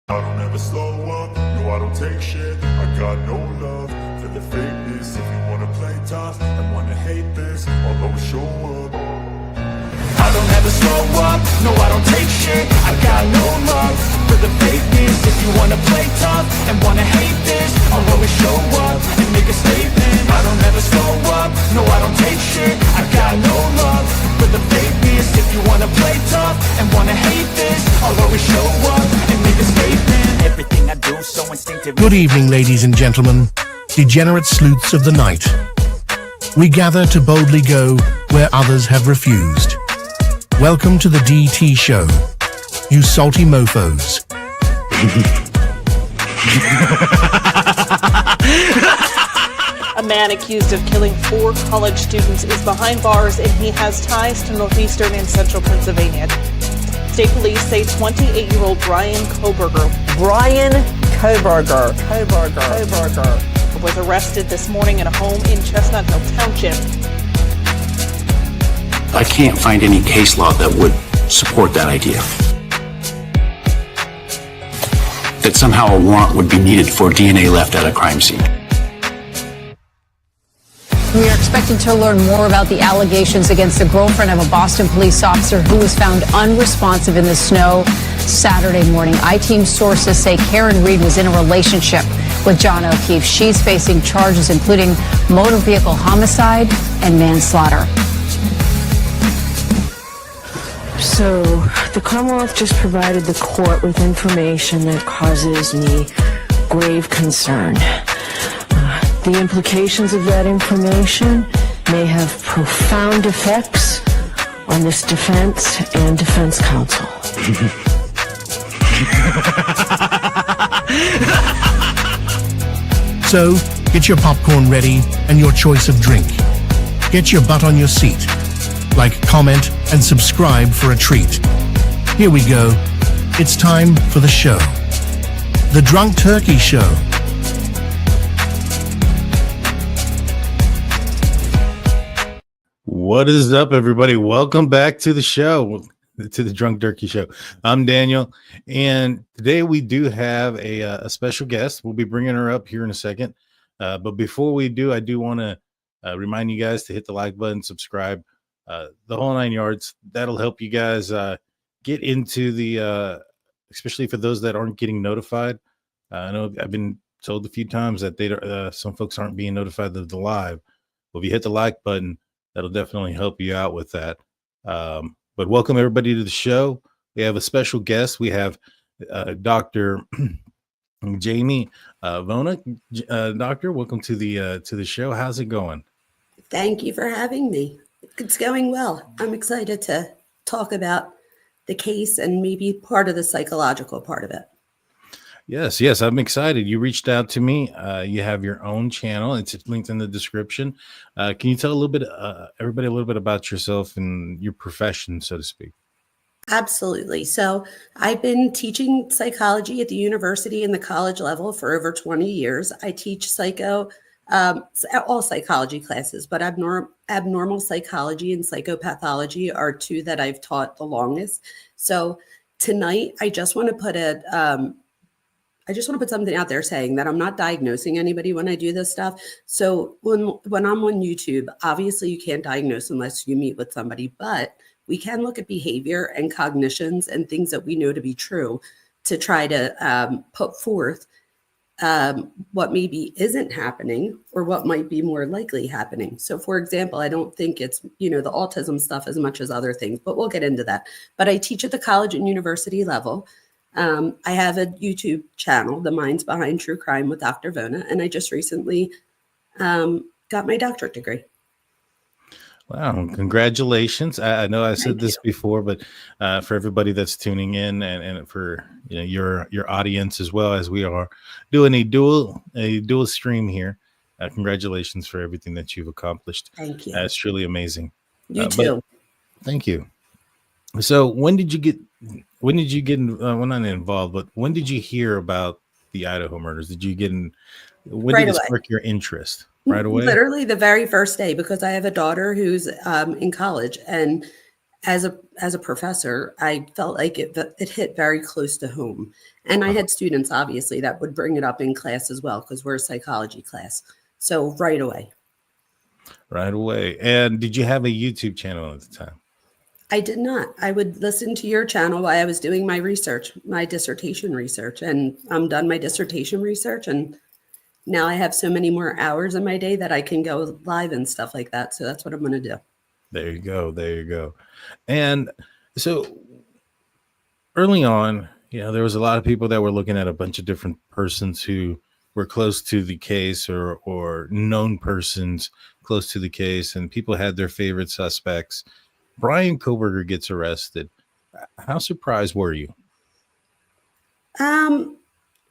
I don't ever slow up, no I don't take shit. I got no love for the fakeness. If you wanna play tough and wanna hate this, I'll always show up. I don't ever slow up, no I don't take shit. I got no love for the fakeness. If you wanna play tough and wanna hate this, I'll always show up and make a statement. I don't ever slow up, no I don't take shit. I got no love for the fakeness. If you wanna play tough and wanna hate this, I'll always show up and make a statement. Everything I do so instinctive. Good evening, ladies and gentlemen, degenerate sleuths of the night. We gather to boldly go where others have refused. Welcome to the DT show, you salty mofos. A man accused of killing 4 college students is behind bars and he has ties to northeastern and central Pennsylvania. State police say 28-year-old Bryan Kohberger was arrested this morning at a home in Chestnut Hill Township. I can't find any case law that would support that idea. That somehow a warrant would be needed for DNA left at a crime scene. We are expecting to learn more about the allegations against the girlfriend of a Boston police officer who was found unresponsive in the snow Saturday morning. I-Team sources say Karen Reed was in a relationship with John O'Keefe. She's facing charges including motor vehicle homicide and manslaughter. So, the Commonwealth just provided the court with information that causes me grave concern. The implications of that information may have profound effects on this defense and defense counsel. So, get your popcorn ready and your choice of drink. Get your butt on your seat. Like, comment, and subscribe for a treat. Here we go. It's time for the show. The Drunk Turkey Show. What is up, everybody? Welcome back to the show, to the Drunk Turkey Show. I'm Daniel, and today we do have a special guest. We'll be bringing her up here in a second. But before we do, I do want to remind you guys to hit the like button, subscribe, the whole 9 yards. That'll help you guys get into the, especially for those that aren't getting notified. I know I've been told a few times that some folks aren't being notified of the live. Well, if you hit the like button, that'll definitely help you out with that. But welcome everybody to the show. We have a special guest. We have Dr. Jamie Vona. Doctor, welcome to the show. How's it going? Thank you for having me. It's going well. I'm excited to talk about the case and maybe part of the psychological part of it. Yes, I'm excited. You reached out to me. You have your own channel. It's linked in the description. Can you tell everybody a little bit about yourself and your profession, so to speak? Absolutely. So I've been teaching psychology at the university and the college level for over 20 years. I teach all psychology classes, but abnormal psychology and psychopathology are 2 that I've taught the longest. So tonight, I just want to put something out there saying that I'm not diagnosing anybody when I do this stuff. So when I'm on YouTube, obviously you can't diagnose unless you meet with somebody, but we can look at behavior and cognitions and things that we know to be true to try to put forth what maybe isn't happening or what might be more likely happening. So for example, I don't think it's, the autism stuff as much as other things, but we'll get into that. But I teach at the college and university level. I have a YouTube channel, The Minds Behind True Crime with Dr. Vona, and I just recently got my doctorate degree. Wow, congratulations. I know I said this before, but for everybody that's tuning in and for your audience as well, as we are doing a dual stream here, congratulations for everything that you've accomplished. Thank you. That's truly amazing. You too. Thank you. So when did you get not involved, but when did you hear about the Idaho murders? When did it spark your interest? Right away? Literally the very first day, because I have a daughter who's in college, and as a professor, I felt like it hit very close to home. And I had students, obviously, that would bring it up in class as well, because we're a psychology class. So right away. Right away. And did you have a YouTube channel at the time? I did not. I would listen to your channel while I was doing my research, my dissertation research. And I'm done my dissertation research. And now I have so many more hours in my day that I can go live and stuff like that. So that's what I'm going to do. There you go. There you go. And so early on, there was a lot of people that were looking at a bunch of different persons who were close to the case or known persons close to the case, and people had their favorite suspects. Bryan Kohberger gets arrested. How surprised were you?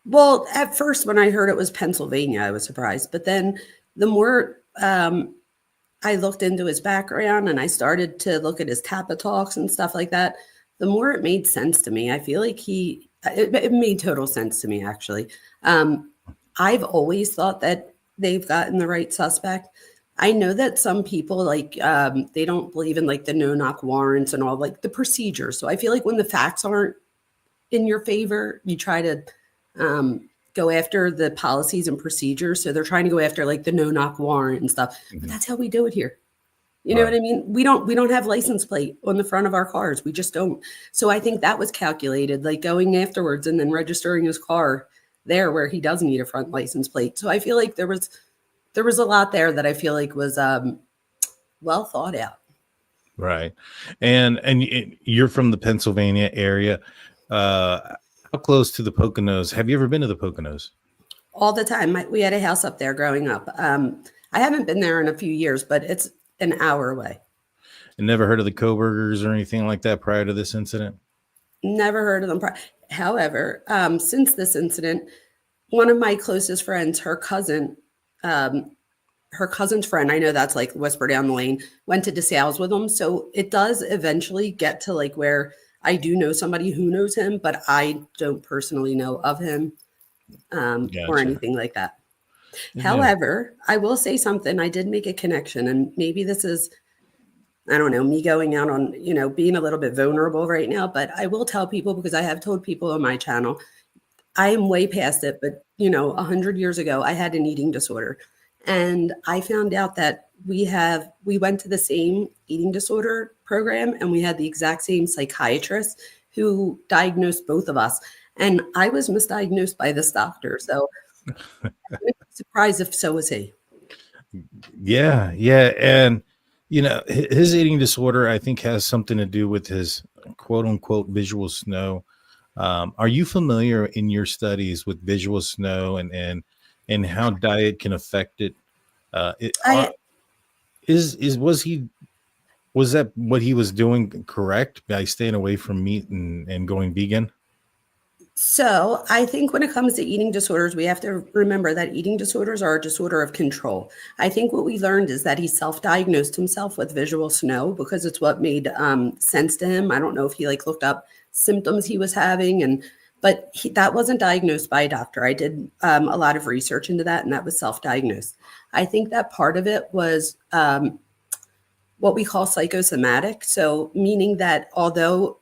Well, at first, when I heard it was Pennsylvania, I was surprised. But then the more I looked into his background and I started to look at his TAPA talks and stuff like that, the more it made sense to me. I feel like it made total sense to me, actually. I've always thought that they've gotten the right suspect. I know that some people they don't believe in the no-knock warrants and all the procedures. So I feel like when the facts aren't in your favor, you try to go after the policies and procedures. So they're trying to go after the no-knock warrant and stuff. Mm-hmm. But that's how we do it here. You know what I mean? We don't have license plate on the front of our cars. We just don't. So I think that was calculated, going afterwards and then registering his car there where he does need a front license plate. So I feel like there was a lot there that I feel like was well thought out. Right. And you're from the Pennsylvania area. How close to the Poconos? Have you ever been to the Poconos? All the time. We had a house up there growing up. I haven't been there in a few years, but it's an hour away. And never heard of the Kohbergers or anything like that prior to this incident? Never heard of them. However, since this incident, one of my closest friends, her cousin's friend, I know that's whisper down the lane, went to DeSales with him. So it does eventually get to where I do know somebody who knows him, but I don't personally know of him or anything like that. Yeah. However, I will say something. I did make a connection, and maybe this is, I don't know, me going out on, being a little bit vulnerable right now, but I will tell people, because I have told people on my channel, I am way past it, but 100 years ago, I had an eating disorder, and I found out that we went to the same eating disorder program, and we had the exact same psychiatrist who diagnosed both of us. And I was misdiagnosed by this doctor. So I'm surprised if so was he. Yeah. Yeah. And, his eating disorder, I think, has something to do with his quote unquote visual snow. Are you familiar in your studies with visual snow and how diet can affect it? Was that what he was doing correct by staying away from meat and going vegan? So I think when it comes to eating disorders, we have to remember that eating disorders are a disorder of control. I think what we learned is that he self-diagnosed himself with visual snow because it's what made sense to him. I don't know if he looked up symptoms he was having, but that wasn't diagnosed by a doctor. I did a lot of research into that, and that was self-diagnosed. I think that part of it was what we call psychosomatic. So meaning that although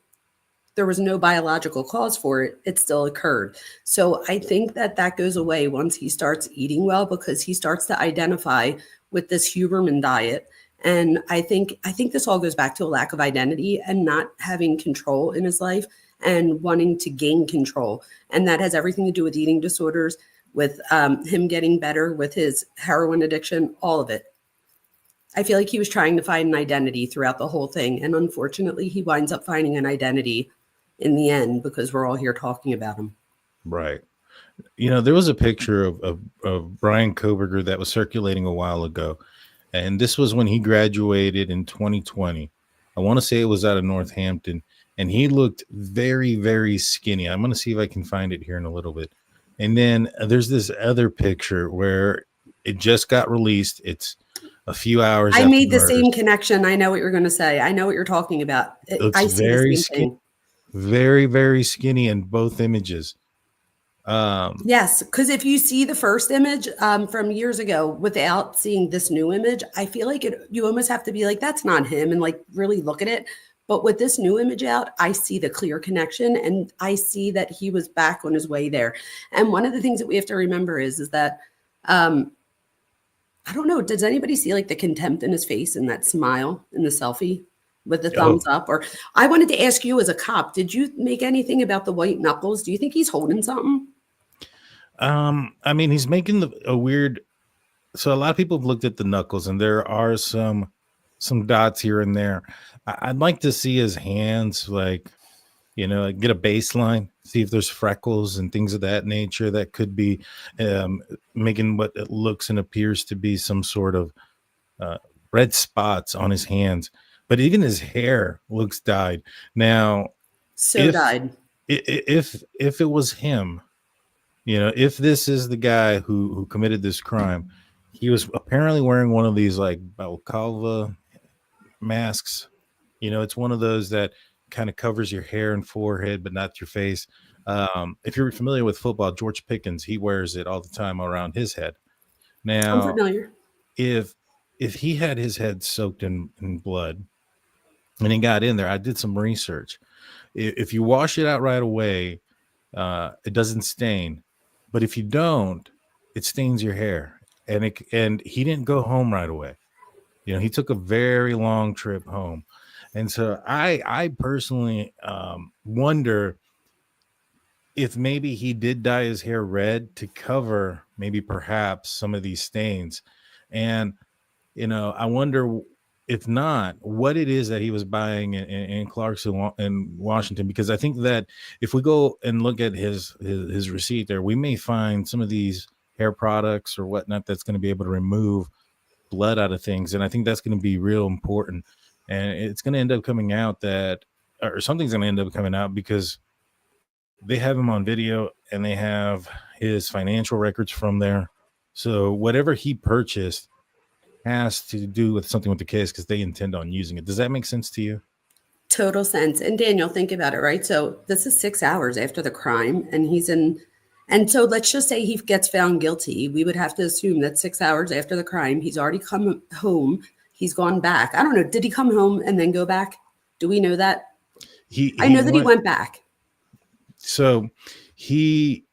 there was no biological cause for it, it still occurred. So I think that goes away once he starts eating well, because he starts to identify with this Huberman diet. And I think this all goes back to a lack of identity and not having control in his life and wanting to gain control. And that has everything to do with eating disorders, with him getting better, with his heroin addiction, all of it. I feel like he was trying to find an identity throughout the whole thing. And unfortunately, he winds up finding an identity in the end, because we're all here talking about him. Right. There was a picture of Bryan Kohberger that was circulating a while ago. And this was when he graduated in 2020. I want to say it was out of Northampton. And he looked very, very skinny. I'm going to see if I can find it here in a little bit. And then there's this other picture where it just got released. It's a few hours. I made the same connection. I know what you're going to say. I know what you're talking about. I see very skinny. Very, very skinny in both images. Yes, because if you see the first image from years ago without seeing this new image, I feel like you almost have to be like, that's not him, and really look at it. But with this new image out, I see the clear connection, and I see that he was back on his way there. And one of the things that we have to remember is that I don't know, does anybody see like the contempt in his face and that smile in the selfie with the thumbs up? Or I wanted to ask you as a cop, did you make anything about the white knuckles? Do you think he's holding something? I mean, he's making a weird. So a lot of people have looked at the knuckles, and there are some dots here and there. I'd like to see his hands, like, you know, like get a baseline, see if there's freckles and things of that nature that could be making what it looks and appears to be some sort of red spots on his hands. But even his hair looks dyed. Now, Dyed. If it was him, you know, if this is the guy who committed this crime, he was apparently wearing one of these like balaclava masks. You know, it's one of those that kind of covers your hair and forehead, but not your face. If you're familiar with football, George Pickens, he wears it all the time around his head. Now, I'm familiar. If he had his head soaked in blood and he got in there, I did some research. If you wash it out right away, it doesn't stain. But if you don't, it stains your hair. And he didn't go home right away. You know, he took a very long trip home. And so I personally wonder if maybe he did dye his hair red to cover maybe perhaps some of these stains. And, you know, I wonder if not, what it is that he was buying in Clarksville in Washington, because I think that if we go and look at his receipt there, we may find some of these hair products or whatnot that's going to be able to remove blood out of things. And I think that's going to be real important. And it's going to end up coming out that, or something's going to end up coming out because they have him on video and they have his financial records from there. So whatever he purchased has to do with something with the case because they intend on using it. Does that make sense to you? Total sense. And Daniel, think about it, right? So this is 6 hours after the crime and he's in. And so let's just say he gets found guilty. We would have to assume that 6 hours after the crime, he's already come home. He's gone back. I don't know. Did he come home and then go back? Do we know that? I know that he went back. So he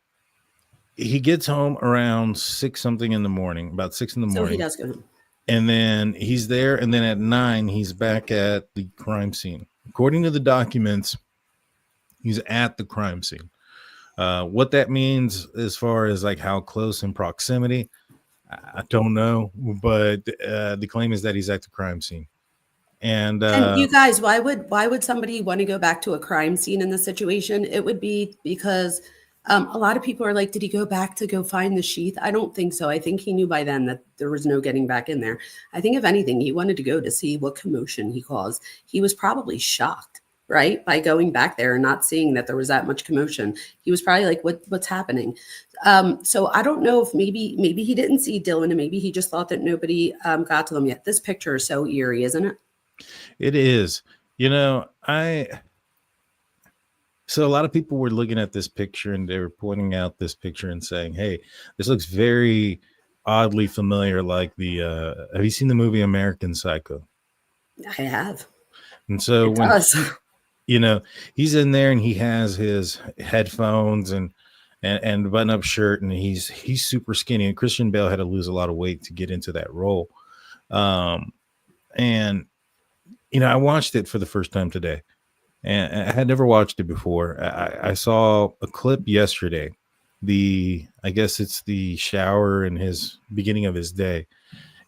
gets home around 6 something in the morning, about 6 in the morning. So he does go home. And then he's there. And then at 9, he's back at the crime scene. According to the documents, he's at the crime scene. What that means as far as like how close in proximity, I don't know. But the claim is that he's at the crime scene. And you guys, why would somebody want to go back to a crime scene in this situation? It would be because a lot of people are like, did he go back to go find the sheath? I don't think so. I think he knew by then that there was no getting back in there. I think if anything, he wanted to go to see what commotion he caused. He was probably shocked, right? By going back there and not seeing that there was that much commotion. He was probably like, what's happening? So I don't know if maybe he didn't see Dylan and maybe he just thought that nobody got to them yet. This picture is so eerie, isn't it? It is. You know, so a lot of people were looking at this picture and they were pointing out this picture and saying, hey, this looks very oddly familiar. Like have you seen the movie American Psycho? I have. And so you know, he's in there and he has his headphones and button up shirt and he's super skinny. And Christian Bale had to lose a lot of weight to get into that role. And, you know, I watched it for the first time today. And I had never watched it before. I saw a clip yesterday. I guess it's the shower in his beginning of his day.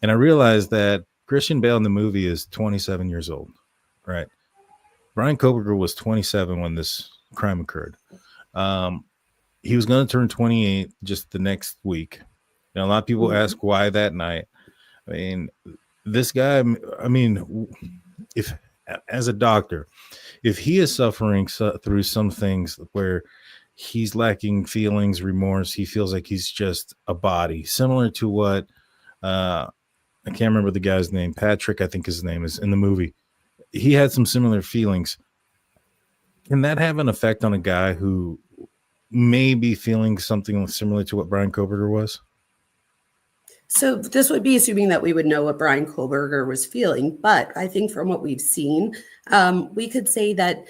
And I realized that Christian Bale in the movie is 27 years old, right? Bryan Kohberger was 27 when this crime occurred. He was going to turn 28 just the next week. You know, a lot of people ask why that night. I mean, this guy, I mean, if as a doctor, if he is suffering through some things where he's lacking feelings, remorse, he feels like he's just a body, similar to what I can't remember the guy's name, Patrick, I think his name is in the movie. He had some similar feelings. Can that have an effect on a guy who may be feeling something similar to what Bryan Kohberger was? So this would be assuming that we would know what Bryan Kohberger was feeling, but I think from what we've seen, we could say that.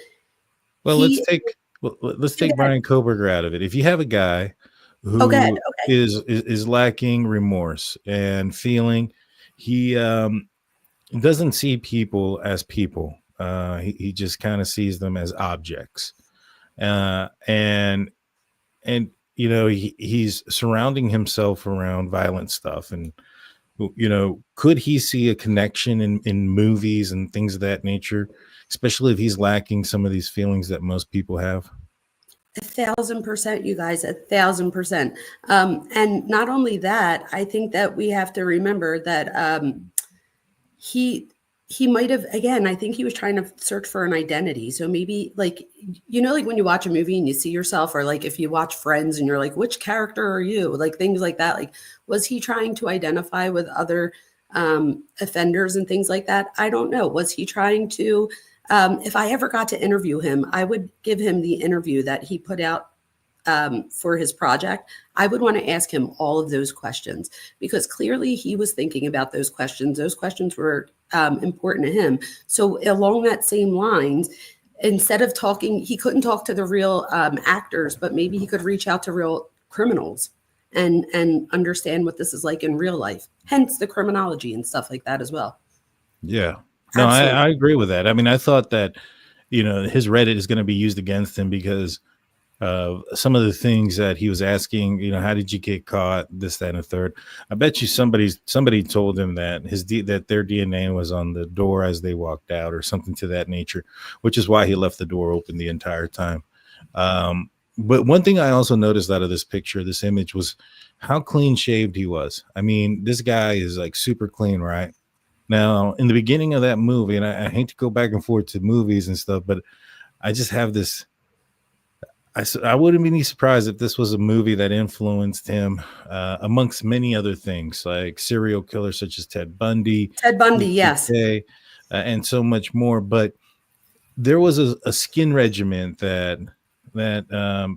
Well, let's take Bryan Kohberger out of it. If you have a guy who Okay. is lacking remorse and feeling, he doesn't see people as people. He just kind of sees them as objects, and you know he's surrounding himself around violent stuff. And you know, could he see a connection in movies and things of that nature, especially if he's lacking some of these feelings that most people have? 1,000%, you guys, 1,000%. And not only that, I think that we have to remember that he might have, again, I think he was trying to search for an identity. So maybe like, you know, like when you watch a movie and you see yourself, or like if you watch Friends and you're like, which character are you? Like things like that. Like, was he trying to identify with other offenders and things like that? I don't know. Was he trying to, if I ever got to interview him, I would give him the interview that he put out for his project. I would want to ask him all of those questions, because clearly he was thinking about those questions. Those questions were important to him. So along that same lines, instead of talking, he couldn't talk to the real actors, but maybe he could reach out to real criminals and understand what this is like in real life, hence the criminology and stuff like that as well. Yeah. No, I agree with that. I mean, I thought that, you know, his Reddit is going to be used against him because some of the things that he was asking, you know, how did you get caught? This, that, and the third. I bet you somebody told him that that their DNA was on the door as they walked out, or something to that nature, which is why he left the door open the entire time. But one thing I also noticed out of this picture, this image, was how clean shaved he was. I mean, this guy is like super clean, right? Now, in the beginning of that movie, and I hate to go back and forth to movies and stuff, but I just have this. I wouldn't be surprised if this was a movie that influenced him, amongst many other things, like serial killers such as Ted Bundy. Ted Bundy, yes. And so much more. But there was a skin regimen that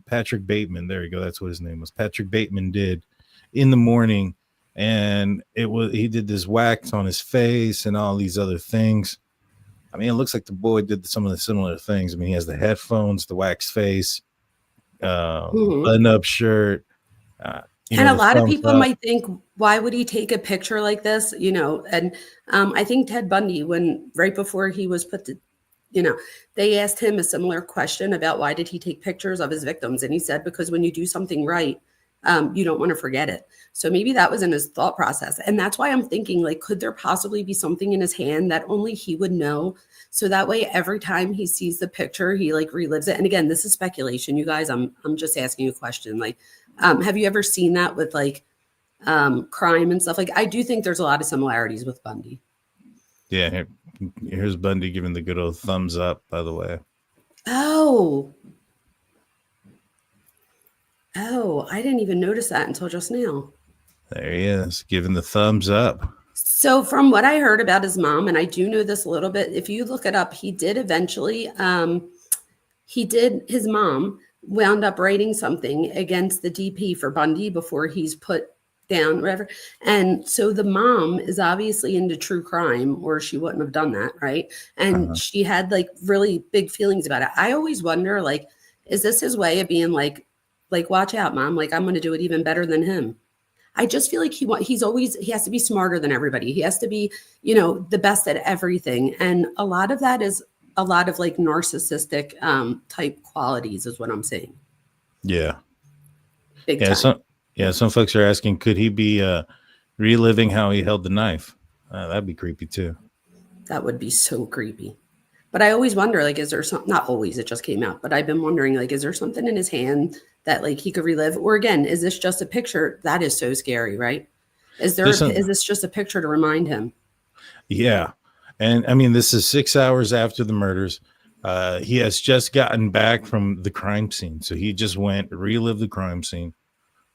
Patrick Bateman, there you go, that's what his name was, Patrick Bateman, did in the morning. And he did this wax on his face and all these other things. I mean, it looks like the boy did some of the similar things. I mean, he has the headphones, the wax face, button-up shirt. And a lot of people might think, why would he take a picture like this? You know, and I think Ted Bundy, right before he was put to, you know, they asked him a similar question about why did he take pictures of his victims, and he said, because when you do something right, you don't want to forget it. So maybe that was in his thought process. And that's why I'm thinking, like, could there possibly be something in his hand that only he would know? So that way, every time he sees the picture, he like relives it. And again, this is speculation, you guys. I'm just asking a question. Like, have you ever seen that with like crime and stuff? Like, I do think there's a lot of similarities with Bundy. Yeah. Here's Bundy giving the good old thumbs up, by the way. Oh, I didn't even notice that until just now. There he is, giving the thumbs up. So from what I heard about his mom, and I do know this a little bit, if you look it up, he did eventually, his mom wound up writing something against the DP for Bundy before he's put down, whatever. And so the mom is obviously into true crime, or she wouldn't have done that, right? And she had like really big feelings about it. I always wonder, like, is this his way of being like, watch out, mom, like I'm going to do it even better than him. I just feel like he has to be smarter than everybody. He has to be, you know, the best at everything. And a lot of that is a lot of like narcissistic type qualities is what I'm saying. Yeah. Big time. Some folks are asking, could he be reliving how he held the knife? That'd be creepy too. That would be so creepy. But I always wonder, like, is there something, not always, it just came out, but I've been wondering, like, is there something in his hand that like he could relive? Or again, is this just a picture? That is so scary, right? Is this just a picture to remind him? Yeah. And I mean, this is 6 hours after the murders. He has just gotten back from the crime scene. So he just went, relived the crime scene.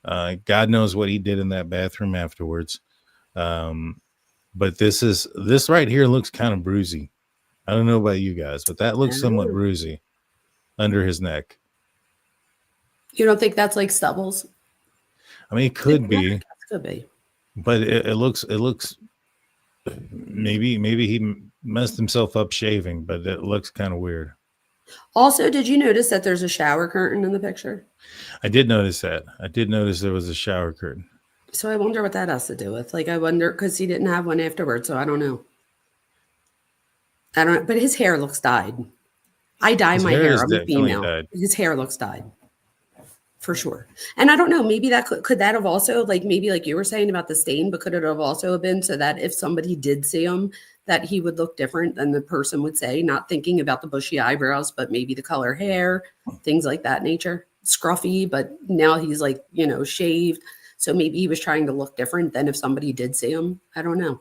God knows what he did in that bathroom afterwards. But this right here looks kind of bruisey. I don't know about you guys, but that looks somewhat bruisey under his neck. You don't think that's like stubbles? I mean, it could be. Could be. but it looks maybe he messed himself up shaving, but it looks kind of weird. Also, did you notice that there's a shower curtain in the picture? I did notice that. I did notice there was a shower curtain. So I wonder what that has to do with. Like, I wonder, because he didn't have one afterwards, so I don't know. But his hair looks dyed. I dye my hair. I'm a female. Dyed. His hair looks dyed. For sure. And I don't know, maybe that could that have also, like, maybe like you were saying about the stain, but could it have also been so that if somebody did see him, that he would look different than the person would say, not thinking about the bushy eyebrows, but maybe the color hair, things like that nature. Scruffy, but now he's like, shaved. So maybe he was trying to look different than if somebody did see him. I don't know.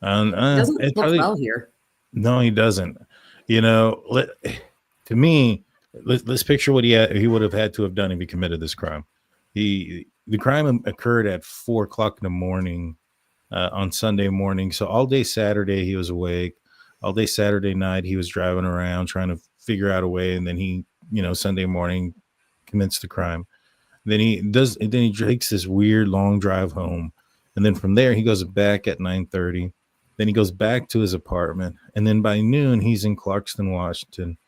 He doesn't look well here. No, he doesn't. To me, let's picture what he would have had to have done if he committed this crime. The crime occurred at 4:00 in the morning on Sunday morning. So all day Saturday he was awake. All day Saturday night he was driving around trying to figure out a way, and then he, Sunday morning commits the crime. Then he takes this weird long drive home, and then from there he goes back at 9:30. Then he goes back to his apartment, and then by noon he's in Clarkston, Washington.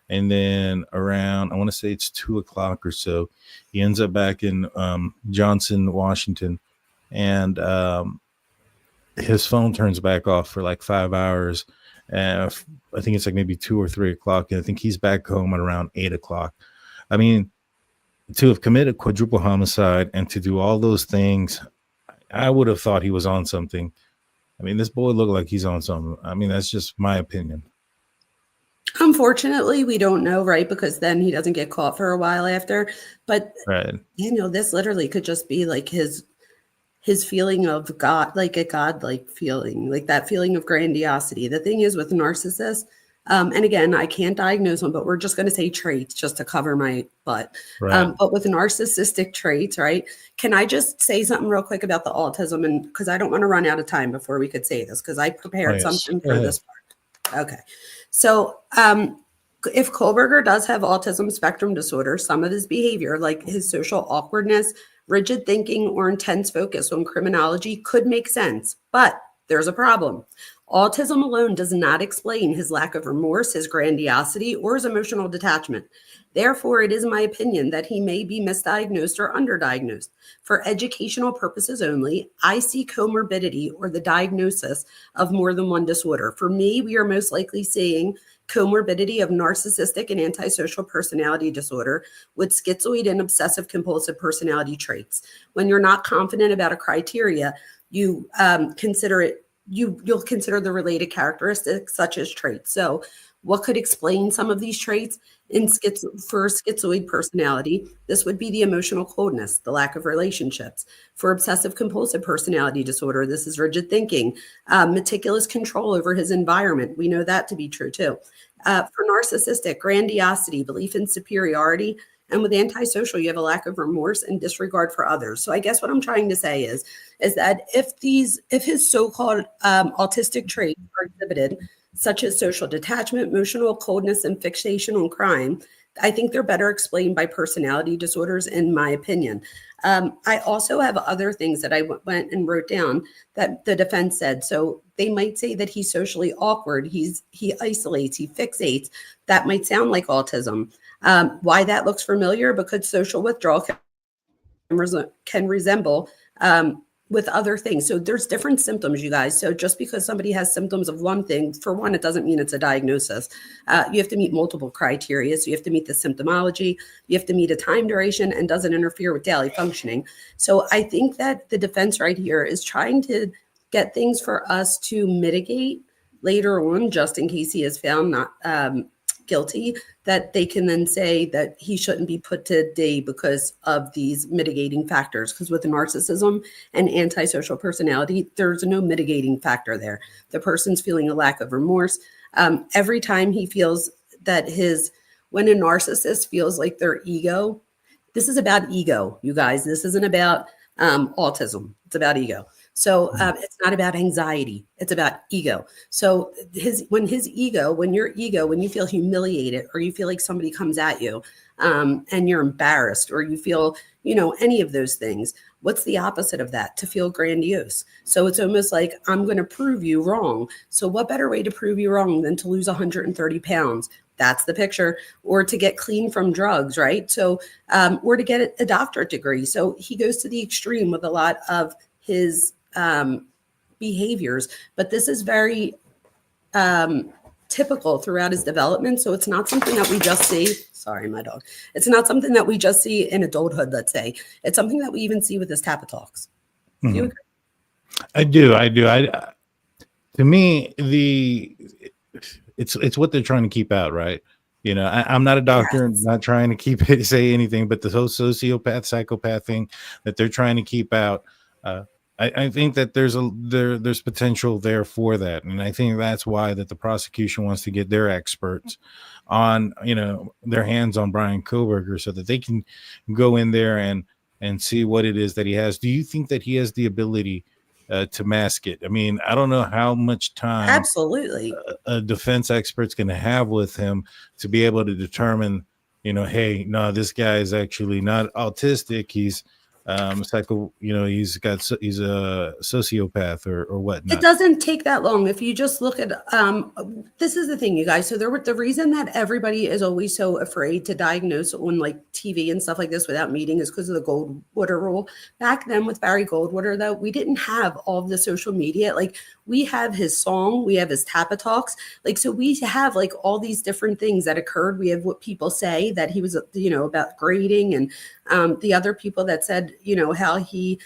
And then around, I want to say it's 2:00 or so, he ends up back in Johnson, Washington. And his phone turns back off for like 5 hours. I think it's like maybe 2 or 3 o'clock. And I think he's back home at around 8:00. I mean, to have committed quadruple homicide and to do all those things, I would have thought he was on something. I mean, this boy looked like he's on something. I mean, that's just my opinion. Unfortunately, we don't know, right? Because then he doesn't get caught for a while after. But, right. This literally could just be like his feeling of God, like a godlike feeling, like that feeling of grandiosity. The thing is with narcissists, and again, I can't diagnose them, but we're just going to say traits just to cover my butt. Right. But with narcissistic traits, right? Can I just say something real quick about the autism? And because I don't want to run out of time before we could say this, because I prepared something for this part. Okay. So if Kohberger does have autism spectrum disorder, some of his behavior, like his social awkwardness, rigid thinking, or intense focus on criminology could make sense. But there's a problem. Autism alone does not explain his lack of remorse, his grandiosity, or his emotional detachment. Therefore, it is my opinion that he may be misdiagnosed or underdiagnosed. For educational purposes only, I see comorbidity or the diagnosis of more than one disorder. For me, we are most likely seeing comorbidity of narcissistic and antisocial personality disorder with schizoid and obsessive compulsive personality traits. When you're not confident about a criteria, you'll consider the related characteristics such as traits. So what could explain some of these traits for schizoid personality? This would be the emotional coldness, the lack of relationships. For obsessive compulsive personality disorder, this is rigid thinking, meticulous control over his environment. We know that to be true too. For narcissistic, grandiosity, belief in superiority. And with antisocial, you have a lack of remorse and disregard for others. So I guess what I'm trying to say is that if his so-called autistic traits are exhibited, such as social detachment, emotional coldness, and fixation on crime, I think they're better explained by personality disorders, in my opinion. I also have other things that I went and wrote down that the defense said. So they might say that he's socially awkward, he isolates, he fixates. That might sound like autism. Why that looks familiar? Because social withdrawal can resemble with other things. So there's different symptoms, you guys. So just because somebody has symptoms of one thing, for one, it doesn't mean it's a diagnosis. You have to meet multiple criteria. So you have to meet the symptomology, you have to meet a time duration, and doesn't interfere with daily functioning. So I think that the defense right here is trying to get things for us to mitigate later on, just in case he is found not guilty, that they can then say that he shouldn't be put to death because of these mitigating factors. Because with the narcissism and antisocial personality, there's no mitigating factor there. The person's feeling a lack of remorse. Every time he feels that when a narcissist feels like their ego, this is about ego, you guys. This isn't about autism. It's about ego. So it's not about anxiety. It's about ego. So when you feel humiliated or you feel like somebody comes at you and you're embarrassed or you feel, any of those things, what's the opposite of that? To feel grandiose. So it's almost like I'm going to prove you wrong. So what better way to prove you wrong than to lose 130 pounds? That's the picture. Or to get clean from drugs, right? So, or to get a doctorate degree. So he goes to the extreme with a lot of his behaviors, but this is very typical throughout his development. So it's not something that we just see. Sorry, my dog. It's not something that we just see in adulthood, let's say. It's something that we even see with his Tappa Talks. Do you agree? I do. To me, it's what they're trying to keep out, right? I'm not a doctor, Yes. not trying to say anything, but the whole sociopath, psychopath thing that they're trying to keep out. I think that there's potential there for that, and I think that's why that the prosecution wants to get their experts on, their hands on Bryan Kohberger so that they can go in there and see what it is that he has. Do you think that he has the ability to mask it? I mean, I don't know how much time Absolutely. a defense expert's going to have with him to be able to determine, hey, no, this guy is actually not autistic. He's he's a sociopath or whatnot. It doesn't take that long. If you just look at, this is the thing, you guys. So the reason that everybody is always so afraid to diagnose on like TV and stuff like this without meeting is because of the Goldwater rule. Back then with Barry Goldwater, though, we didn't have all of the social media. Like we have his song, we have his Tappa Talks. Like, so we have like all these different things that occurred. We have what people say that he was, about grading, and the other people that said, how he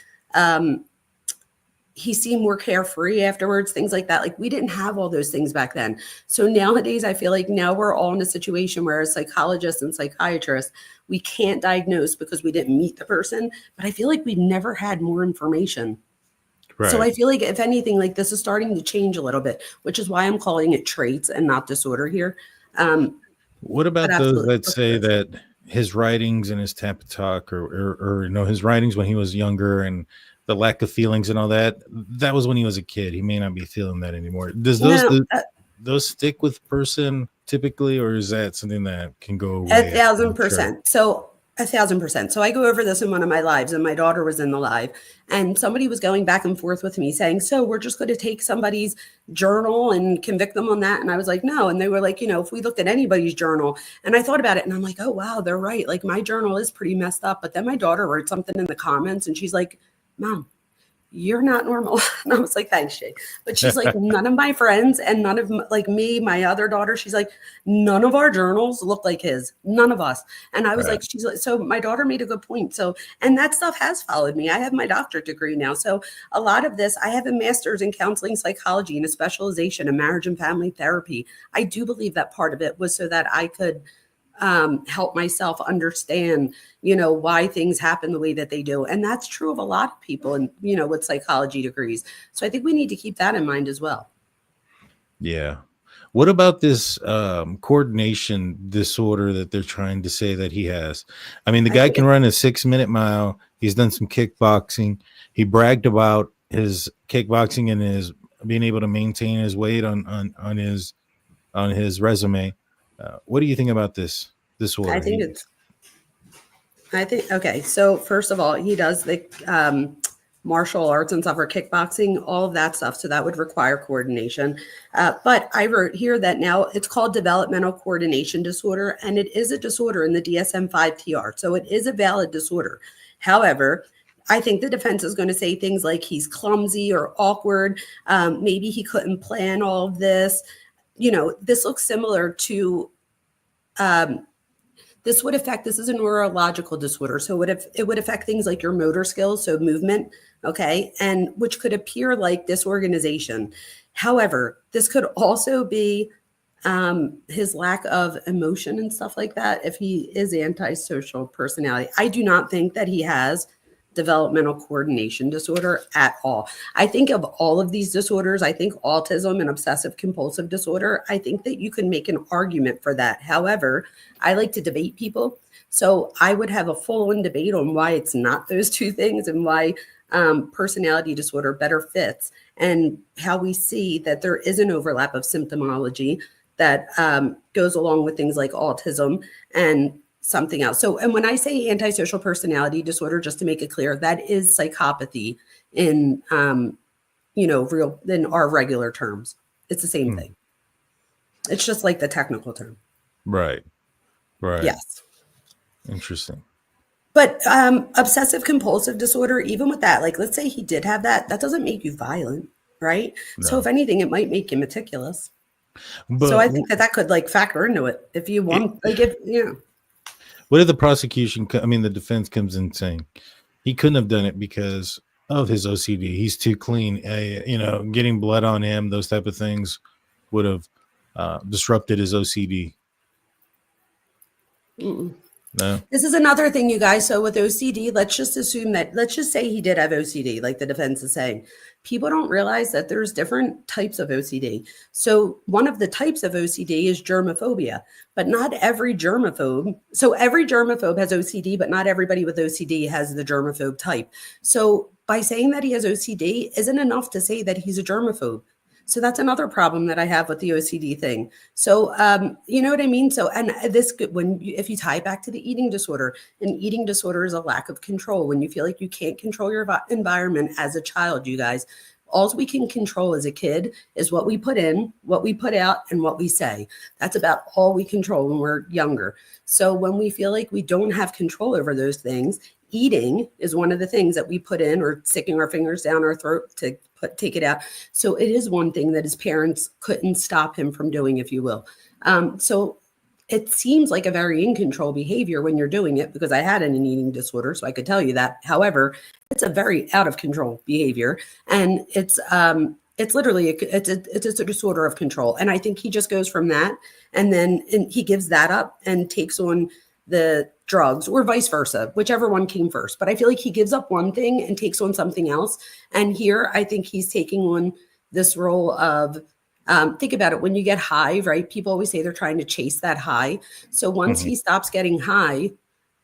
seemed more carefree afterwards, things like that. Like we didn't have all those things back then. So nowadays, I feel like now we're all in a situation where as psychologists and psychiatrists, we can't diagnose because we didn't meet the person. But I feel like we've never had more information. Right. So I feel like if anything, like this is starting to change a little bit, which is why I'm calling it traits and not disorder here. What about those that say that his writings and his Tappa Talk or his writings when he was younger and the lack of feelings and all that was when he was a kid. He may not be feeling that anymore. Does those stick with person typically, or is that something that can go away? 1,000%. So 1,000%. So I go over this in one of my lives, and my daughter was in the live, and somebody was going back and forth with me saying, so we're just going to take somebody's journal and convict them on that. And I was like, no. And they were like, if we looked at anybody's journal, and I thought about it and I'm like, oh, wow, they're right. Like my journal is pretty messed up. But then my daughter wrote something in the comments and she's like, Mom, you're not normal. And I was like, thanks, Shay. But she's like, none of my friends and none of like me, my other daughter, she's like, none of our journals look like his, none of us. And I was like, she's like, so my daughter made a good point. So, and that stuff has followed me. I have my doctorate degree now. So a lot of this, I have a master's in counseling psychology and a specialization in marriage and family therapy. I do believe that part of it was so that I could help myself understand, why things happen the way that they do. And that's true of a lot of people and, with psychology degrees. So I think we need to keep that in mind as well. Yeah. What about this coordination disorder that they're trying to say that he has? I mean, the guy can run a 6-minute mile. He's done some kickboxing. He bragged about his kickboxing and his being able to maintain his weight on his resume. What do you think about this disorder? Okay. So first of all, he does the martial arts and stuff, or kickboxing, all of that stuff. So that would require coordination. But I wrote here that now it's called developmental coordination disorder, and it is a disorder in the DSM-5 TR. So it is a valid disorder. However, I think the defense is going to say things like he's clumsy or awkward. Maybe he couldn't plan all of this. This looks similar to, this is a neurological disorder. So it would affect things like your motor skills, so movement, okay, and which could appear like disorganization. However, this could also be his lack of emotion and stuff like that if he is antisocial personality. I do not think that he has developmental coordination disorder at all. I think of all of these disorders, I think autism and obsessive compulsive disorder, I think that you can make an argument for that. However, I like to debate people. So I would have a full-on debate on why it's not those two things and why personality disorder better fits, and how we see that there is an overlap of symptomology that goes along with things like autism and something else. So, and when I say antisocial personality disorder, just to make it clear, that is psychopathy in, real in our regular terms. It's the same thing. It's just like the technical term. Right. Yes. Interesting. But obsessive compulsive disorder, even with that, like, let's say he did have that, that doesn't make you violent, right? No. So if anything, it might make you meticulous. But So I think that could like factor into it if you want, what if the prosecution, the defense comes in saying he couldn't have done it because of his OCD? He's too clean. Getting blood on him, those type of things would have disrupted his OCD. No. This is another thing, you guys. So with OCD, let's just say he did have OCD, like the defense is saying. People don't realize that there's different types of OCD. So one of the types of OCD is germophobia, but not every germaphobe. So every germaphobe has OCD, but not everybody with OCD has the germaphobe type. So by saying that he has OCD isn't enough to say that he's a germaphobe. So that's another problem that I have with the OCD thing. So, you know what I mean? So, and this, if you tie it back to the eating disorder, an eating disorder is a lack of control. When you feel like you can't control your environment as a child, you guys, all we can control as a kid is what we put in, what we put out, and what we say. That's about all we control when we're younger. So when we feel like we don't have control over those things, eating is one of the things that we put in, or sticking our fingers down our throat to take it out. So it is one thing that his parents couldn't stop him from doing, if you will. So it seems like a very in control behavior when you're doing it, because I had an eating disorder, so I could tell you that. However, it's a very out of control behavior, and it's literally it's a disorder of control. And I think he just goes from that, and then he gives that up and takes on the drugs, or vice versa, whichever one came first. But I feel like he gives up one thing and takes on something else. And here I think he's taking on this role of, think about it, when you get high, right? People always say they're trying to chase that high. So once he stops getting high,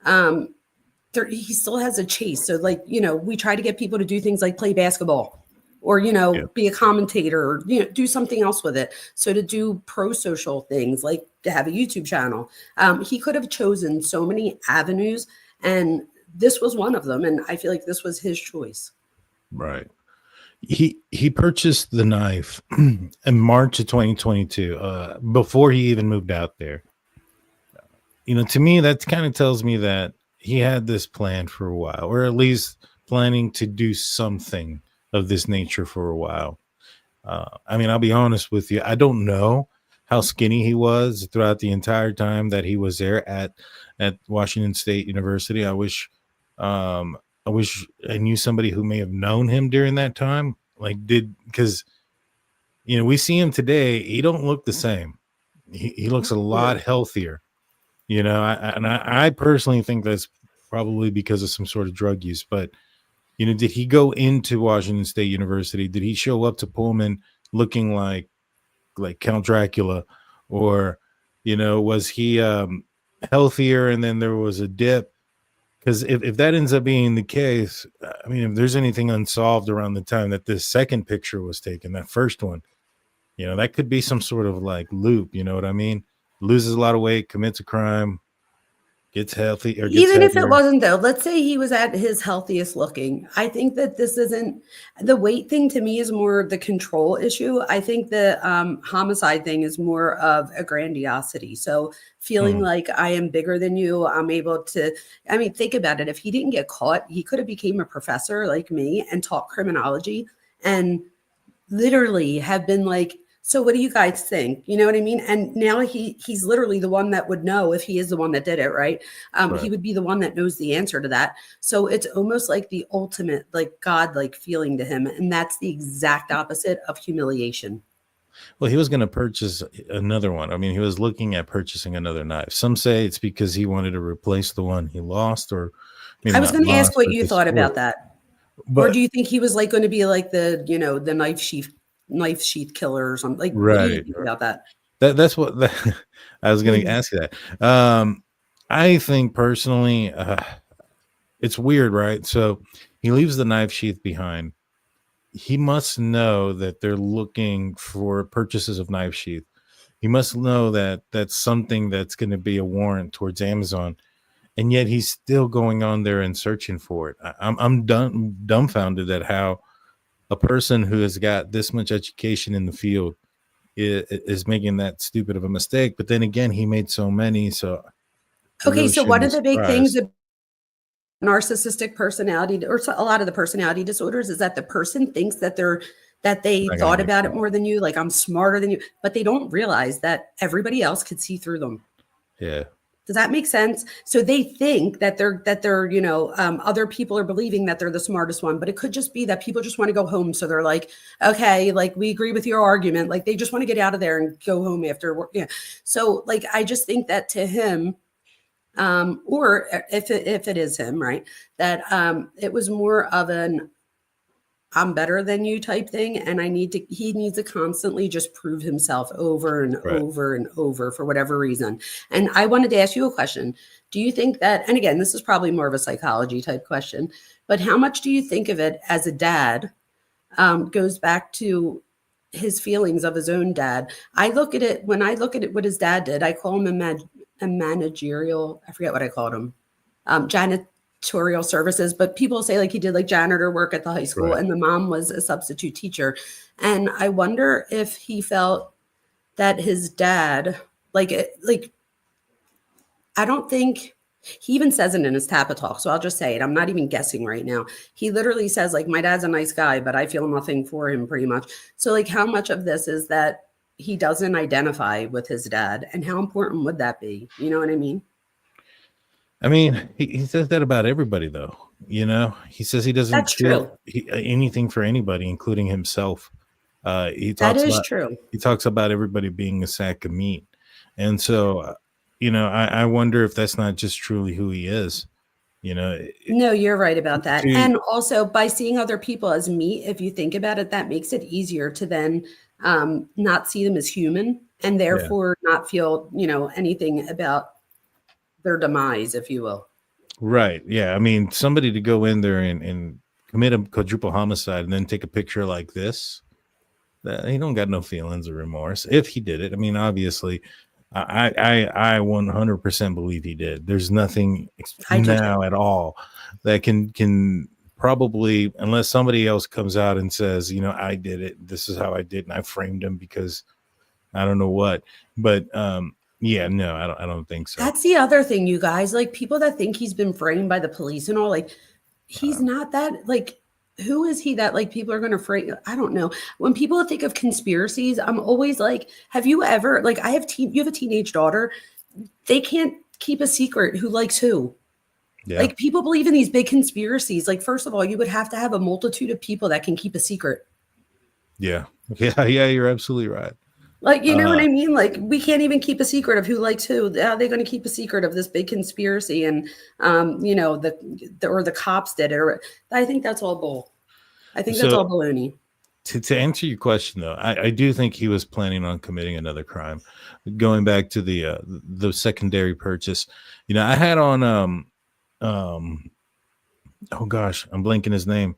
he still has a chase. So like, we try to get people to do things like play basketball, or, be a commentator, or, do something else with it. So to do pro-social things, like to have a YouTube channel, he could have chosen so many avenues, and this was one of them. And I feel like this was his choice. Right. He purchased the knife in March of 2022, before he even moved out there. To me, that kind of tells me that he had this plan for a while, or at least planning to do something of this nature for a while. I'll be honest with you. I don't know how skinny he was throughout the entire time that he was there at Washington State University. I wish I knew somebody who may have known him during that time. Because we see him today. He don't look the same. He looks a lot healthier. I personally think that's probably because of some sort of drug use. But did he go into Washington State University? Did he show up to Pullman looking like Count Dracula, or was he healthier and then there was a dip? Because if that ends up being the case, if there's anything unsolved around the time that this second picture was taken, that first one, that could be some sort of like loop. You know what I mean? Loses a lot of weight, commits a crime, gets healthy, or gets even healthier. if it wasn't, though, let's say he was at his healthiest looking. I think that this isn't the weight thing. To me, is more the control issue. I think the homicide thing is more of a grandiosity. So feeling like I am bigger than you, I'm able to, think about it. If he didn't get caught, he could have became a professor like me and taught criminology, and literally have been like, so what do you guys think? You know what I mean? And now he's literally the one that would know if he is the one that did it, right? He would be the one that knows the answer to that. So it's almost like the ultimate, like God-like feeling to him. And that's the exact opposite of humiliation. Well, he was going to purchase another one. He was looking at purchasing another knife. Some say it's because he wanted to replace the one he lost, or I was going to ask what you thought about that. Or do you think he was like going to be like the, the knife sheath killer or something? Like, right. What do you think about that? That's what I was going to ask you that. I think personally, it's weird, right? So he leaves the knife sheath behind. He must know that they're looking for purchases of knife sheath. He must know that that's something that's going to be a warrant towards Amazon, and yet he's still going on there and searching for it. I'm dumbfounded at how a person who has got this much education in the field is making that stupid of a mistake. But then again, he made so many, so I Okay, really so shouldn't one be of the big things surprised. narcissistic personality, or a lot of the personality disorders, is that the person thinks that they I gotta thought make about that. it more than you, like I'm smarter than you, but they don't realize that everybody else could see through them. Yeah. Does that make sense? So they think that they're other people are believing that they're the smartest one, but it could just be that people just want to go home. So they're like, okay, like we agree with your argument. Like they just want to get out of there and go home after work. Yeah. So like I just think that to him, or if it is him, right, that it was more of an I'm better than you type thing, and he needs to constantly just prove himself over and Right. over and over for whatever reason. And I wanted to ask you a question. Do you think that, and again, this is probably more of a psychology type question, but how much do you think of it as a dad goes back to his feelings of his own dad? When I look at it, what his dad did, I call him a managerial, I forget what I called him, janitorial services, but people say like he did like janitor work at the high school, Right. and the mom was a substitute teacher. And I wonder if he felt that his dad, I don't think he even says it in his Tappa Talk. So I'll just say it. I'm not even guessing right now. He literally says like, my dad's a nice guy, but I feel nothing for him pretty much. So like how much of this is that he doesn't identify with his dad, and how important would that be? You know what I mean? I mean, he says that about everybody, though. You know, he says he doesn't That's feel true. anything for anybody, including himself. He That talks is about true. everybody being a sack of meat, and so I wonder if that's not just truly who he is. You know, No, you're right about that. to And also by seeing other people as meat, if you think about it, that makes it easier to then not see them as human, and yeah, therefore not feel, anything about their demise, if you will. right, yeah. I mean, somebody to go in there and commit a quadruple homicide and then take a picture like this, that he don't got no feelings or remorse if he did it. I mean, obviously, I 100% believe he did. There's nothing I do now too. at all that can probably, unless somebody else comes out and says, I did it. This is how I did, and I framed him because I don't know what. But yeah, no, I don't think so. That's the other thing, you guys. Like people that think he's been framed by the police and all, like he's not that. Like, who is he that like people are going to frame? I don't know. When people think of conspiracies, I'm always like, have you ever like you have a teenage daughter? They can't keep a secret who likes who. Yeah, Like people believe in these big conspiracies. Like, first of all, you would have to have a multitude of people that can keep a secret. yeah, yeah. You're absolutely right. Like, you know what I mean? Like, we can't even keep a secret of who likes who. How are they going to keep a secret of this big conspiracy? And, the cops did it. Or I think that's all bull. I think that's So all baloney. to answer your question, though, I do think he was planning on committing another crime. Going back to the secondary purchase, I had on oh gosh, I'm blanking his name.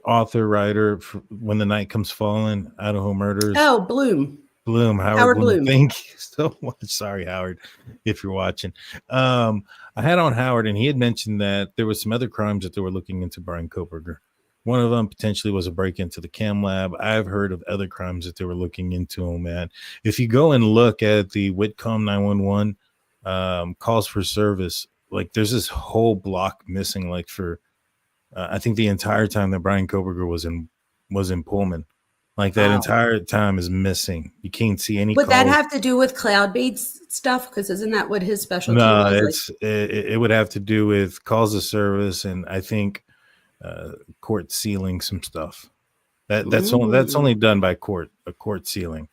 Author, writer, When the Night Comes Falling, Idaho Murders. Oh, Bloom. Howard Howard Bloom. Bloom. Thank you so much. Sorry, Howard, if you're watching. I had on Howard, and he had mentioned that there was some other crimes that they were looking into Bryan Kohberger. One of them potentially was a break into the cam lab. I've heard of other crimes that they were looking into. Oh man, if you go and look at the Whitcomb 911 calls for service, like there's this whole block missing. Like for I think the entire time that Bryan Kohberger was in Pullman. Like that Wow. entire time is missing. You can't see any Would that calls. have to do with cloud-based stuff? Because isn't that what his specialty No, was? it would have to do with calls of service, and I think court sealing some stuff. That's only done by a court sealing.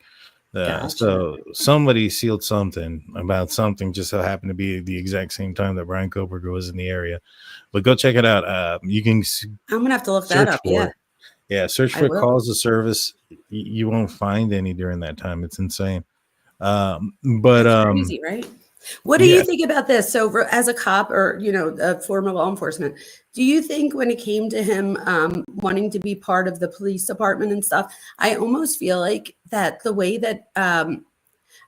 Gotcha. So somebody sealed something about something, just so happened to be the exact same time that Bryan Kohberger was in the area. But go check it out. You can I'm gonna have to look that search up. for Yeah, it. Yeah, search I for will. calls of service. You won't find any during that time. It's insane. But That's crazy, right? What do Yeah. you think about this? So, as a cop or a former law enforcement, do you think when it came to him wanting to be part of the police department and stuff, I almost feel like that the way that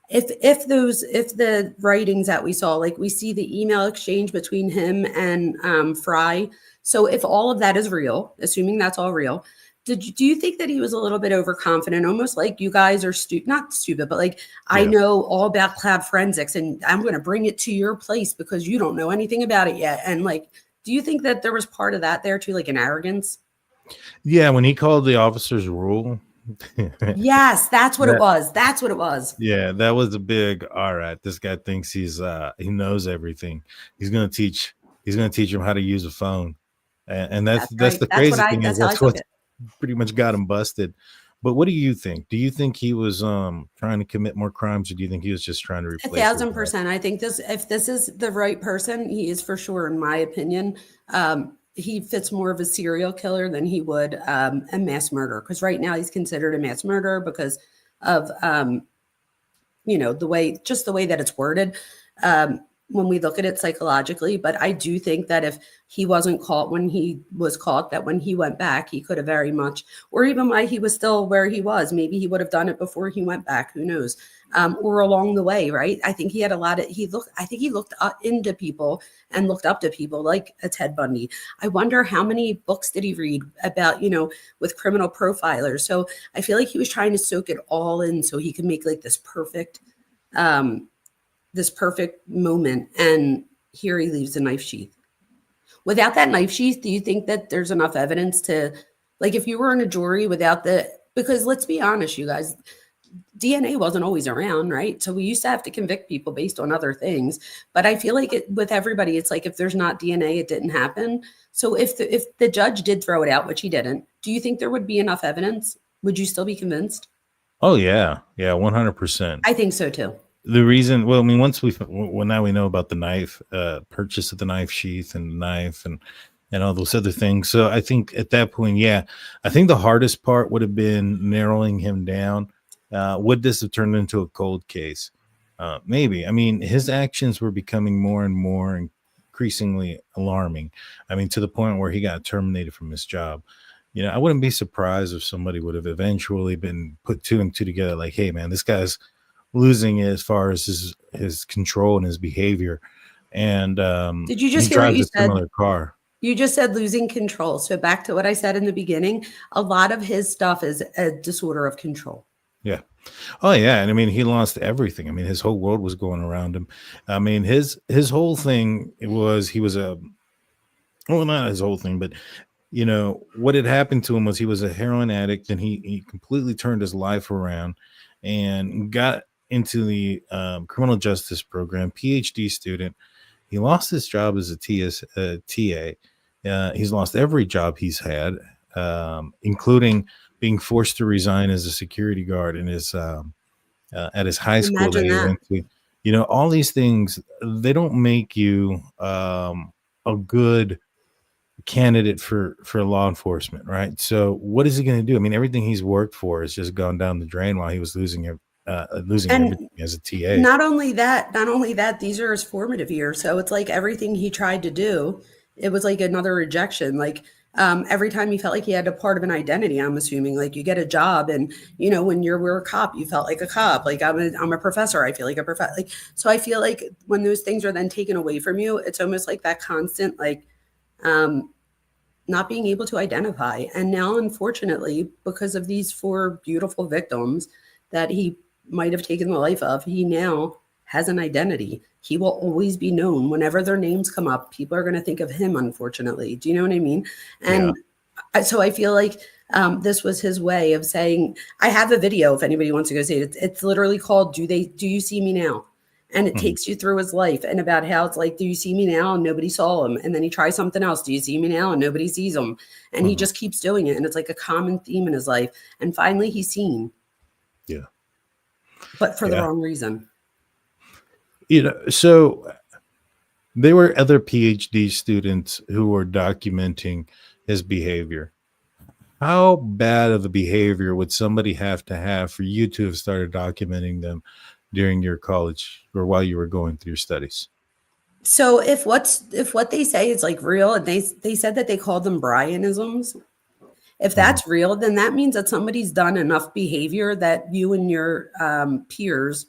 if the writings that we saw, like we see the email exchange between him and Fry, so if all of that is real, assuming that's all real, do you think that he was a little bit overconfident, almost like you guys are not stupid, but like, I know all about cloud forensics and I'm going to bring it to your place because you don't know anything about it yet? And like, do you think that there was part of that there too, like an arrogance? Yeah, when he called the officers rule. Yes, that's what it was. That's what it was. Yeah, that was a big, all right, this guy thinks he knows everything. He's gonna teach him how to use a phone. And that's right. the That's crazy thing is how I that's took what it. pretty much got him busted. But what do you think? Do you think he was trying to commit more crimes, or do you think he was just trying to replace 1,000%. I think if this is the right person, he is for sure, in my opinion. He fits more of a serial killer than he would a mass murderer. Because right now he's considered a mass murderer because of the way that it's worded. When we look at it psychologically, but I do think that if he wasn't caught when he was caught, that when he went back, he could have very much, or even why he was still where he was, maybe he would have done it before he went back. Who knows? Or along the way, right? I think he had I think he looked into people and looked up to people like a Ted Bundy. I wonder how many books did he read about, with criminal profilers. So I feel like he was trying to soak it all in so he could make like this perfect moment, and here he leaves the knife sheath. Without that knife sheath, do you think that there's enough evidence to, like, if you were in a jury because let's be honest, you guys, DNA wasn't always around, right? So we used to have to convict people based on other things, but I feel like with everybody, it's like if there's not DNA, it didn't happen. So if the judge did throw it out, which he didn't, do you think there would be enough evidence? Would you still be convinced? Oh yeah, 100%. I think so too. The reason, well, I mean, now we know about the knife, purchase of the knife sheath and the knife and all those other things. So I think at that point, yeah, I think the hardest part would have been narrowing him down. Would this have turned into a cold case? Maybe. I mean, his actions were becoming more and more increasingly alarming. I mean, to the point where he got terminated from his job. I wouldn't be surprised if somebody would have eventually been put two and two together. Like, hey, man, this guy's losing it as far as his control and his behavior. And did you just he hear what drives you a said? similar car. You just said losing control. So back to what I said in the beginning, a lot of his stuff is a disorder of control. Yeah. Oh yeah. And I mean, he lost everything. I mean, his whole world was going around him. I mean, his whole thing not his whole thing, but what had happened to him was he was a heroin addict, and he completely turned his life around and got into the criminal justice program, PhD student. He lost his job as a TA. He's lost every job he's had, including being forced to resign as a security guard in his at his high school that he went to. All these things, they don't make you a good candidate for law enforcement, right? So what is he going to do? I mean, everything he's worked for has just gone down the drain while he was losing everything as a TA. Not only that, these are his formative years. So it's like everything he tried to do, it was like another rejection. Like every time he felt like he had a part of an identity, I'm assuming, like you get a job and, when we're a cop, you felt like a cop. Like I'm a professor. I feel like a professor. Like, so I feel like when those things are then taken away from you, it's almost like that constant, like, not being able to identify. And now, unfortunately, because of these 4 beautiful victims that he might have taken the life of, he now has an identity. He will always be known. Whenever their names come up, people are going to think of him, unfortunately. Do you know what I mean? And so I feel like this was his way of saying, I have a video if anybody wants to go see it. It's literally called Do You See Me Now? And it takes you through his life and about how it's like, do you see me now? And nobody saw him. And then he tries something else. Do you see me now? And nobody sees him. And he just keeps doing it. And it's like a common theme in his life. And finally he's seen. Yeah. But for the wrong reason. So there were other PhD students who were documenting his behavior. How bad of a behavior would somebody have to have for you to have started documenting them during your college or while you were going through your studies? So if what they say is like real, and they said that they called them Bryanisms. If that's real, then that means that somebody's done enough behavior that you and your peers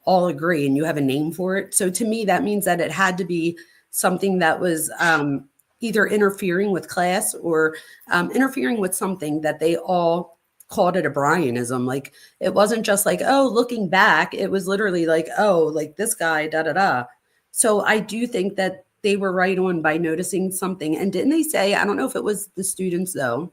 all agree and you have a name for it. So to me, that means that it had to be something that was either interfering with class or interfering with something that they all called it a Bryanism. Like it wasn't just like, oh, looking back, it was literally like, oh, like this guy, da da da. So I do think that they were right on by noticing something. And didn't they say, I don't know if it was the students though,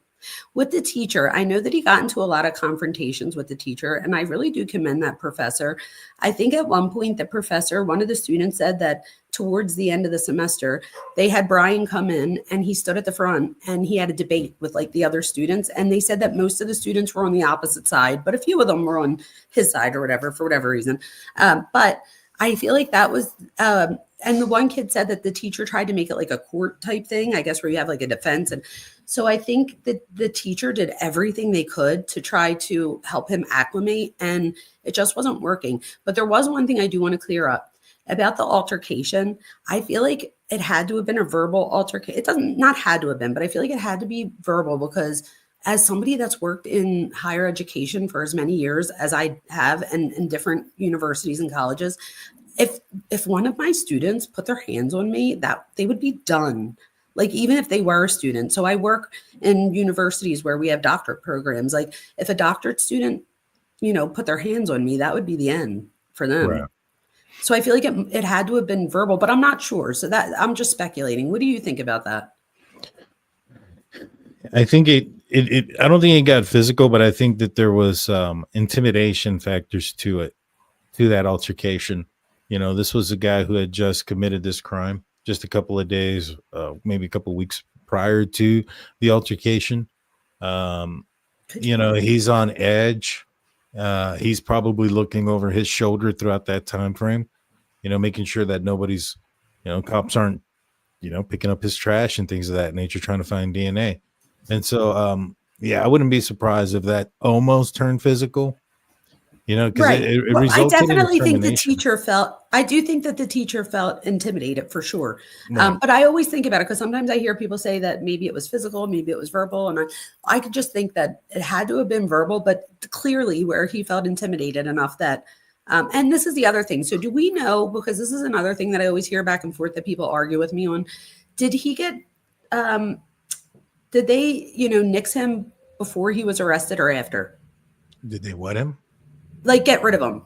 with the teacher, I know that he got into a lot of confrontations with the teacher, and I really do commend that professor. I think at one point, one of the students said that towards the end of the semester, they had Bryan come in and he stood at the front and he had a debate with like the other students. And they said that most of the students were on the opposite side, but a few of them were on his side or whatever, for whatever reason. But I feel like that was, and the one kid said that the teacher tried to make it like a court type thing, I guess, where you have like a defense. And so I think that the teacher did everything they could to try to help him acclimate, and it just wasn't working. But there was one thing I do want to clear up about the altercation. I feel like it had to have been a verbal altercation. It doesn't, not had to have been, but I feel like it had to be verbal because as somebody that's worked in higher education for as many years as I have and in different universities and colleges, if one of my students put their hands on me, that they would be done. Like even if they were a student. So I work in universities where we have doctorate programs. Like if a doctorate student, put their hands on me, that would be the end for them. Right. So I feel like it had to have been verbal, but I'm not sure. So that I'm just speculating. What do you think about that? I think I don't think it got physical, but I think that there was intimidation factors to that altercation. This was a guy who had just committed this crime just a couple of days, maybe a couple of weeks prior to the altercation. He's on edge. He's probably looking over his shoulder throughout that time frame, making sure that nobody's, cops aren't, picking up his trash and things of that nature, trying to find DNA. And so, I wouldn't be surprised if that almost turned physical. Because right. it well, resulted I definitely in think the teacher I do think that the teacher felt intimidated for sure. Right. But I always think about it because sometimes I hear people say that maybe it was physical, maybe it was verbal. And I could just think that it had to have been verbal, but clearly where he felt intimidated enough that, and this is the other thing. So do we know, because this is another thing that I always hear back and forth that people argue with me on, did he get, did they, nix him before he was arrested or after? Did they what him? Like get rid of him,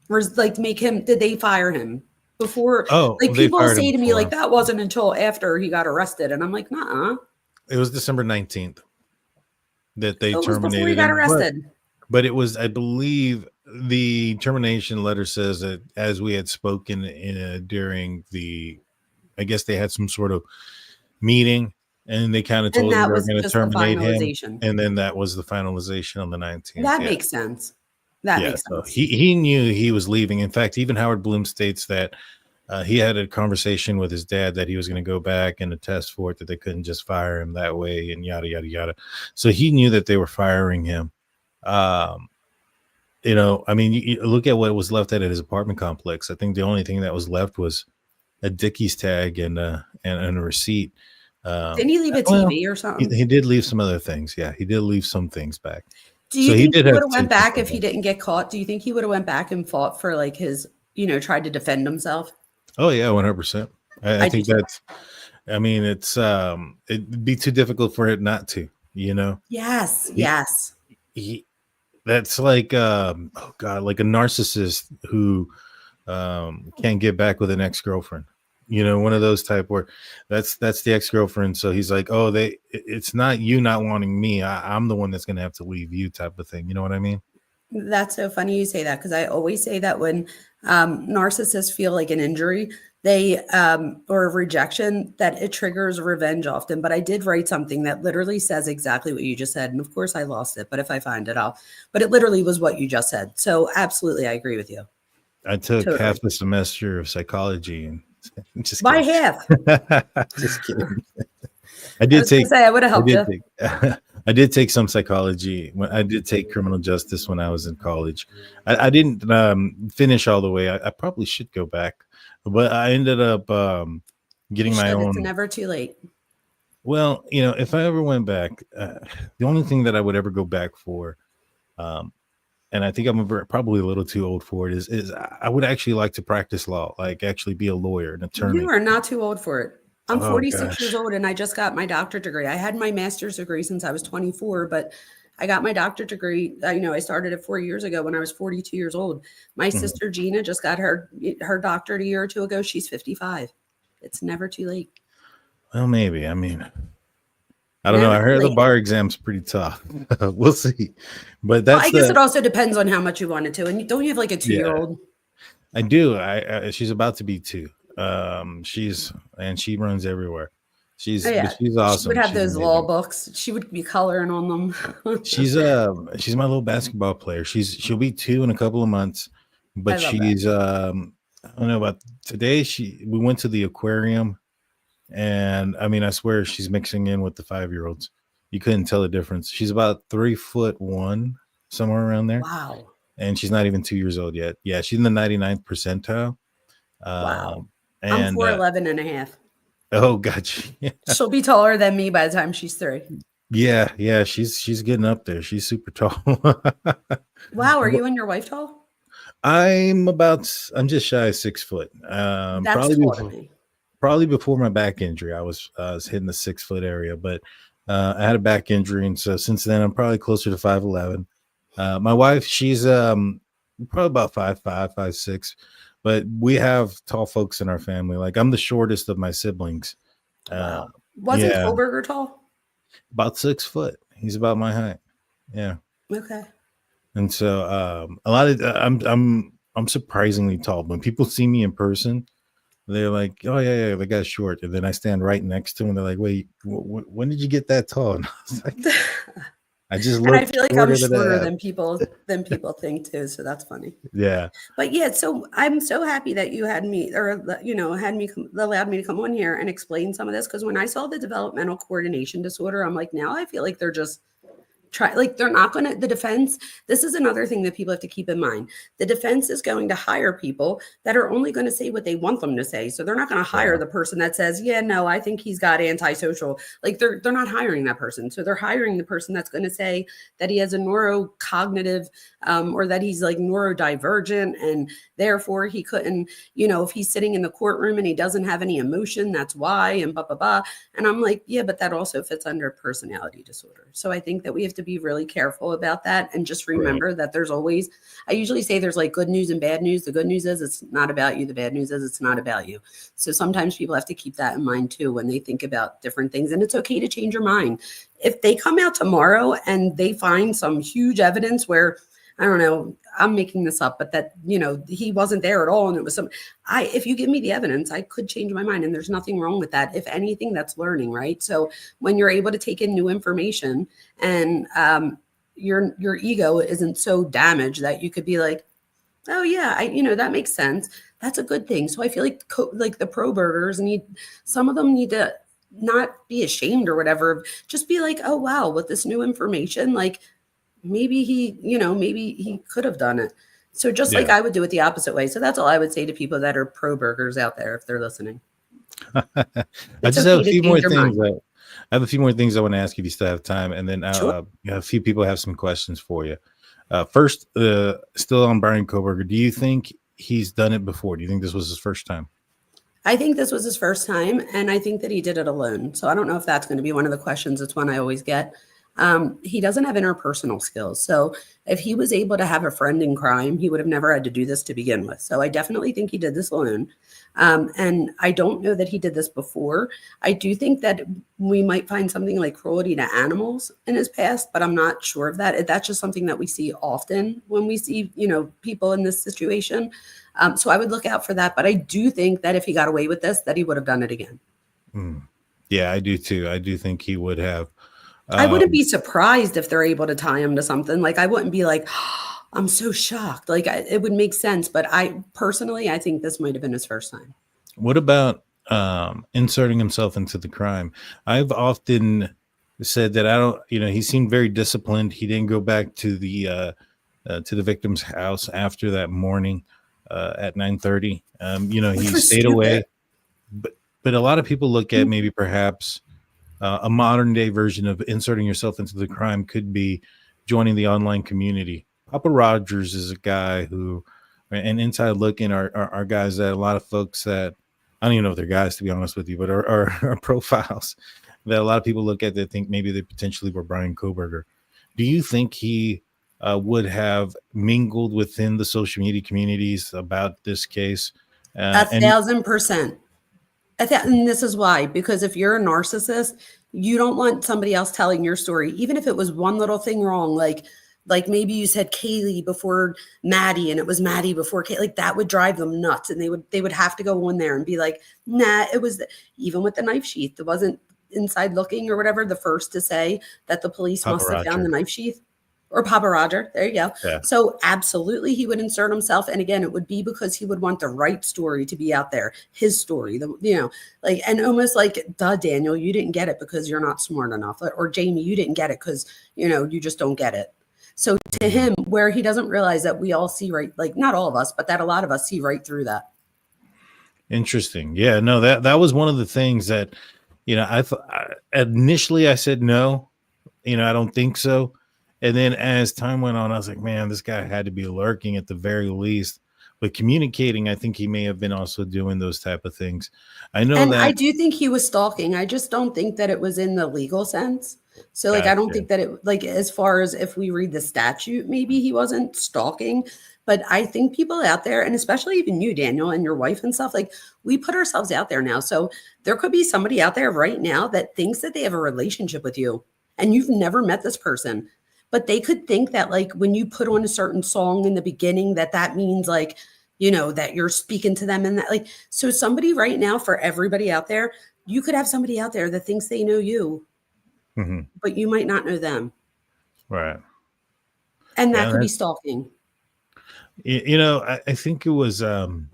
or like make him? Did they fire him before? Oh, like people say to me, like that wasn't until after he got arrested, and I'm like, nah. It was December 19th that they terminated before he got arrested. But it was, I believe, the termination letter says that as we had spoken during the, I guess they had some sort of meeting. And they kind of told him they were going to terminate him. And then that was the finalization on the 19th. That makes sense. That makes sense. So he knew he was leaving. In fact, even Howard Bloom states that he had a conversation with his dad that he was going to go back and attest for it, that they couldn't just fire him that way and yada, yada, yada. So he knew that they were firing him. You look at what was left at his apartment complex. I think the only thing that was left was a Dickies tag and a receipt. Didn't he leave a TV or something? He did leave some other things. Yeah, he did leave some things back. Do you think he would have went back if he didn't get caught? Do you think he would have went back and fought for like his, tried to defend himself? Oh yeah, 100%. I think that's. I mean, it'd be too difficult for it not to. Yes. That's like like a narcissist who can't get back with an ex-girlfriend. One of those type where that's the ex-girlfriend. So he's like, oh, it's not you not wanting me. I'm the one that's going to have to leave you type of thing. You know what I mean? That's so funny you say that, because I always say that when narcissists feel like an injury, or a rejection, that it triggers revenge often. But I did write something that literally says exactly what you just said. And of course I lost it, but if I find it, but it literally was what you just said. So absolutely, I agree with you. I took half the semester of psychology and just by half. Just kidding. I would have helped you. I did take some psychology. When I did take criminal justice when I was in college. I didn't finish all the way. I probably should go back, but I ended up getting my It's own. never too late. Well, if I ever went back, the only thing that I would ever go back for, and I think I'm probably a little too old for it, is I would actually like to practice law, like actually be a lawyer, an attorney. You are not too old for it. I'm Oh, 46 years gosh. old and I just got my doctorate degree. I had my master's degree since I was 24, but I got my doctorate degree. I started it 4 years ago when I was 42 years old. My Mhm. sister Gina just got her doctorate a year or two ago. She's 55. It's never too late. Well, maybe. I mean, I don't know. I Never too heard the late. bar exam's pretty tough. We'll see. But Well, that's I guess it also depends on how much you want it to. And don't you have like a 2-year-old? I do. She's about to be 2. She runs everywhere. She's Oh, yeah. she's awesome. She would have She's those amazing. law books. She would be coloring on them. She's my little basketball player. She'll be 2 in a couple of months, but I love she's I don't know about today. We went to the aquarium, and I mean I swear she's mixing in with the 5-year-olds. You couldn't tell the difference. She's about 3'1", somewhere around there. Wow. And she's not even 2 years old yet. Yeah, she's in the 99th percentile. Wow. I'm And 4'11" and a half. oh, gotcha. Yeah. She'll be taller than me by the time she's 3. Yeah, she's getting up there. She's super tall. Wow. Are you and your wife tall? I'm just shy of 6 foot. That's Probably tall to me. probably before my back injury, I was hitting the 6 foot area, but I had a back injury, and so since then I'm probably closer to 5'11". My wife, she's probably about 5'5", 5'6", but we have tall folks in our family. Like I'm the shortest of my siblings. Wow. Wasn't yeah. Kohberger tall? About 6 foot. He's about my height. Yeah. Okay. And so a lot of I'm surprisingly tall. When people see me in person, they're like, "Oh yeah, the guy's short." And then I stand right next to him. They're like, "Wait, when did you get that tall?" And I was like, I just look. And I feel like I'm shorter that. than people think too. So that's funny. Yeah. But yeah, so I'm so happy that you had me, or allowed me to come on here and explain some of this. Because when I saw the developmental coordination disorder, I'm like, now I feel like they're just they're not going to, the defense, this is another thing that people have to keep in mind. The defense is going to hire people that are only going to say what they want them to say. So they're not going to hire the person that says, yeah, no, I think he's got antisocial. Like they're not hiring that person. So they're hiring the person that's going to say that he has a neurocognitive or that he's like neurodivergent, and therefore he couldn't, if he's sitting in the courtroom and he doesn't have any emotion, that's why, and blah, blah, blah. And I'm like, yeah, but that also fits under personality disorder. So I think that we have to be really careful about that, and just remember that there's always, I usually say there's like good news and bad news. The good news is it's not about you. The bad news is it's not about you. So sometimes people have to keep that in mind too when they think about different things, and it's okay to change your mind. If they come out tomorrow and they find some huge evidence where, I don't know, I'm making this up, but that, he wasn't there at all, and it was if you give me the evidence, I could change my mind, and there's nothing wrong with that. If anything, that's learning, right? So when you're able to take in new information and your ego isn't so damaged that you could be like, oh yeah, that makes sense. That's a good thing. So I feel like the Kohbergers some of them need to not be ashamed or whatever. Just be like, oh wow, with this new information, like, maybe he could have done it. So just like I would do it the opposite way. So that's all I would say to people that are Kohbergers out there, if they're listening. I just have a few more things. I have a few more things I want to ask you if you still have time. And then a few people have some questions for you. First, still on Bryan Kohberger, do you think he's done it before? Do you think this was his first time? I think this was his first time, and I think that he did it alone. So I don't know if that's going to be one of the questions. It's one I always get. He doesn't have interpersonal skills. So if he was able to have a friend in crime, he would have never had to do this to begin with. So I definitely think he did this alone. And I don't know that he did this before. I do think that we might find something like cruelty to animals in his past, but I'm not sure of that. That's just something that we see often when we see, people in this situation. So I would look out for that. But I do think that if he got away with this, that he would have done it again. Yeah, I do too. I do think he would have. I wouldn't be surprised if they're able to tie him to something. Like, I wouldn't be like, oh, I'm so shocked. Like, it would make sense. But I think this might have been his first time. What about inserting himself into the crime? I've often said that he seemed very disciplined. He didn't go back to the victim's house after that morning at 9:30. He stayed away. But a lot of people look at maybe perhaps a modern day version of inserting yourself into the crime could be joining the online community. Papa Rogers is a guy who, and inside looking are guys that a lot of folks that, I don't even know if they're guys, to be honest with you, but are profiles that a lot of people look at that think maybe they potentially were Bryan Kohberger. Do you think he would have mingled within the social media communities about this case? 1,000%. And this is why, because if you're a narcissist, you don't want somebody else telling your story, even if it was one little thing wrong, like maybe you said Kaylee before Maddie and it was Maddie before Kaylee, like that would drive them nuts. And they would have to go in there and be like, nah, it was even with the knife sheath. It wasn't inside looking or whatever, the first to say that the police must have found the knife sheath. Or Papa Roger. There you go. Yeah. So absolutely he would insert himself. And again, it would be because he would want the right story to be out there. His story, and almost like, duh, Daniel, you didn't get it because you're not smart enough. Or Jamie, you didn't get it because, you just don't get it. So to him, where he doesn't realize that we all see right, like not all of us, but that a lot of us see right through that. Interesting. Yeah, no, that was one of the things that, I thought initially I said, no, I don't think so. And then as time went on, I was like, man, this guy had to be lurking at the very least. But communicating, I think he may have been also doing those type of things. I I do think he was stalking. I just don't think that it was in the legal sense. So I don't think that it, as far as if we read the statute, maybe he wasn't stalking. But I think people out there, and especially even you, Daniel, and your wife and stuff, like we put ourselves out there now. So there could be somebody out there right now that thinks that they have a relationship with you and you've never met this person. But they could think that like when you put on a certain song in the beginning, that means like, that you're speaking to them and that like, so somebody right now, for everybody out there, you could have somebody out there that thinks they know you, but you might not know them. Right. And that could be stalking. I think it was, so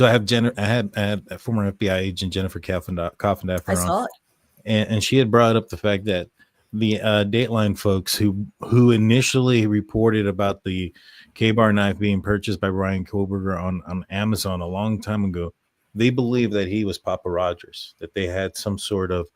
I had a former FBI agent, Jennifer Coffindaffer. I saw it. And she had brought up the fact that the Dateline folks who initially reported about the K-bar knife being purchased by Bryan Kohberger on Amazon a long time ago, they believe that he was Papa Rogers, that they had some sort of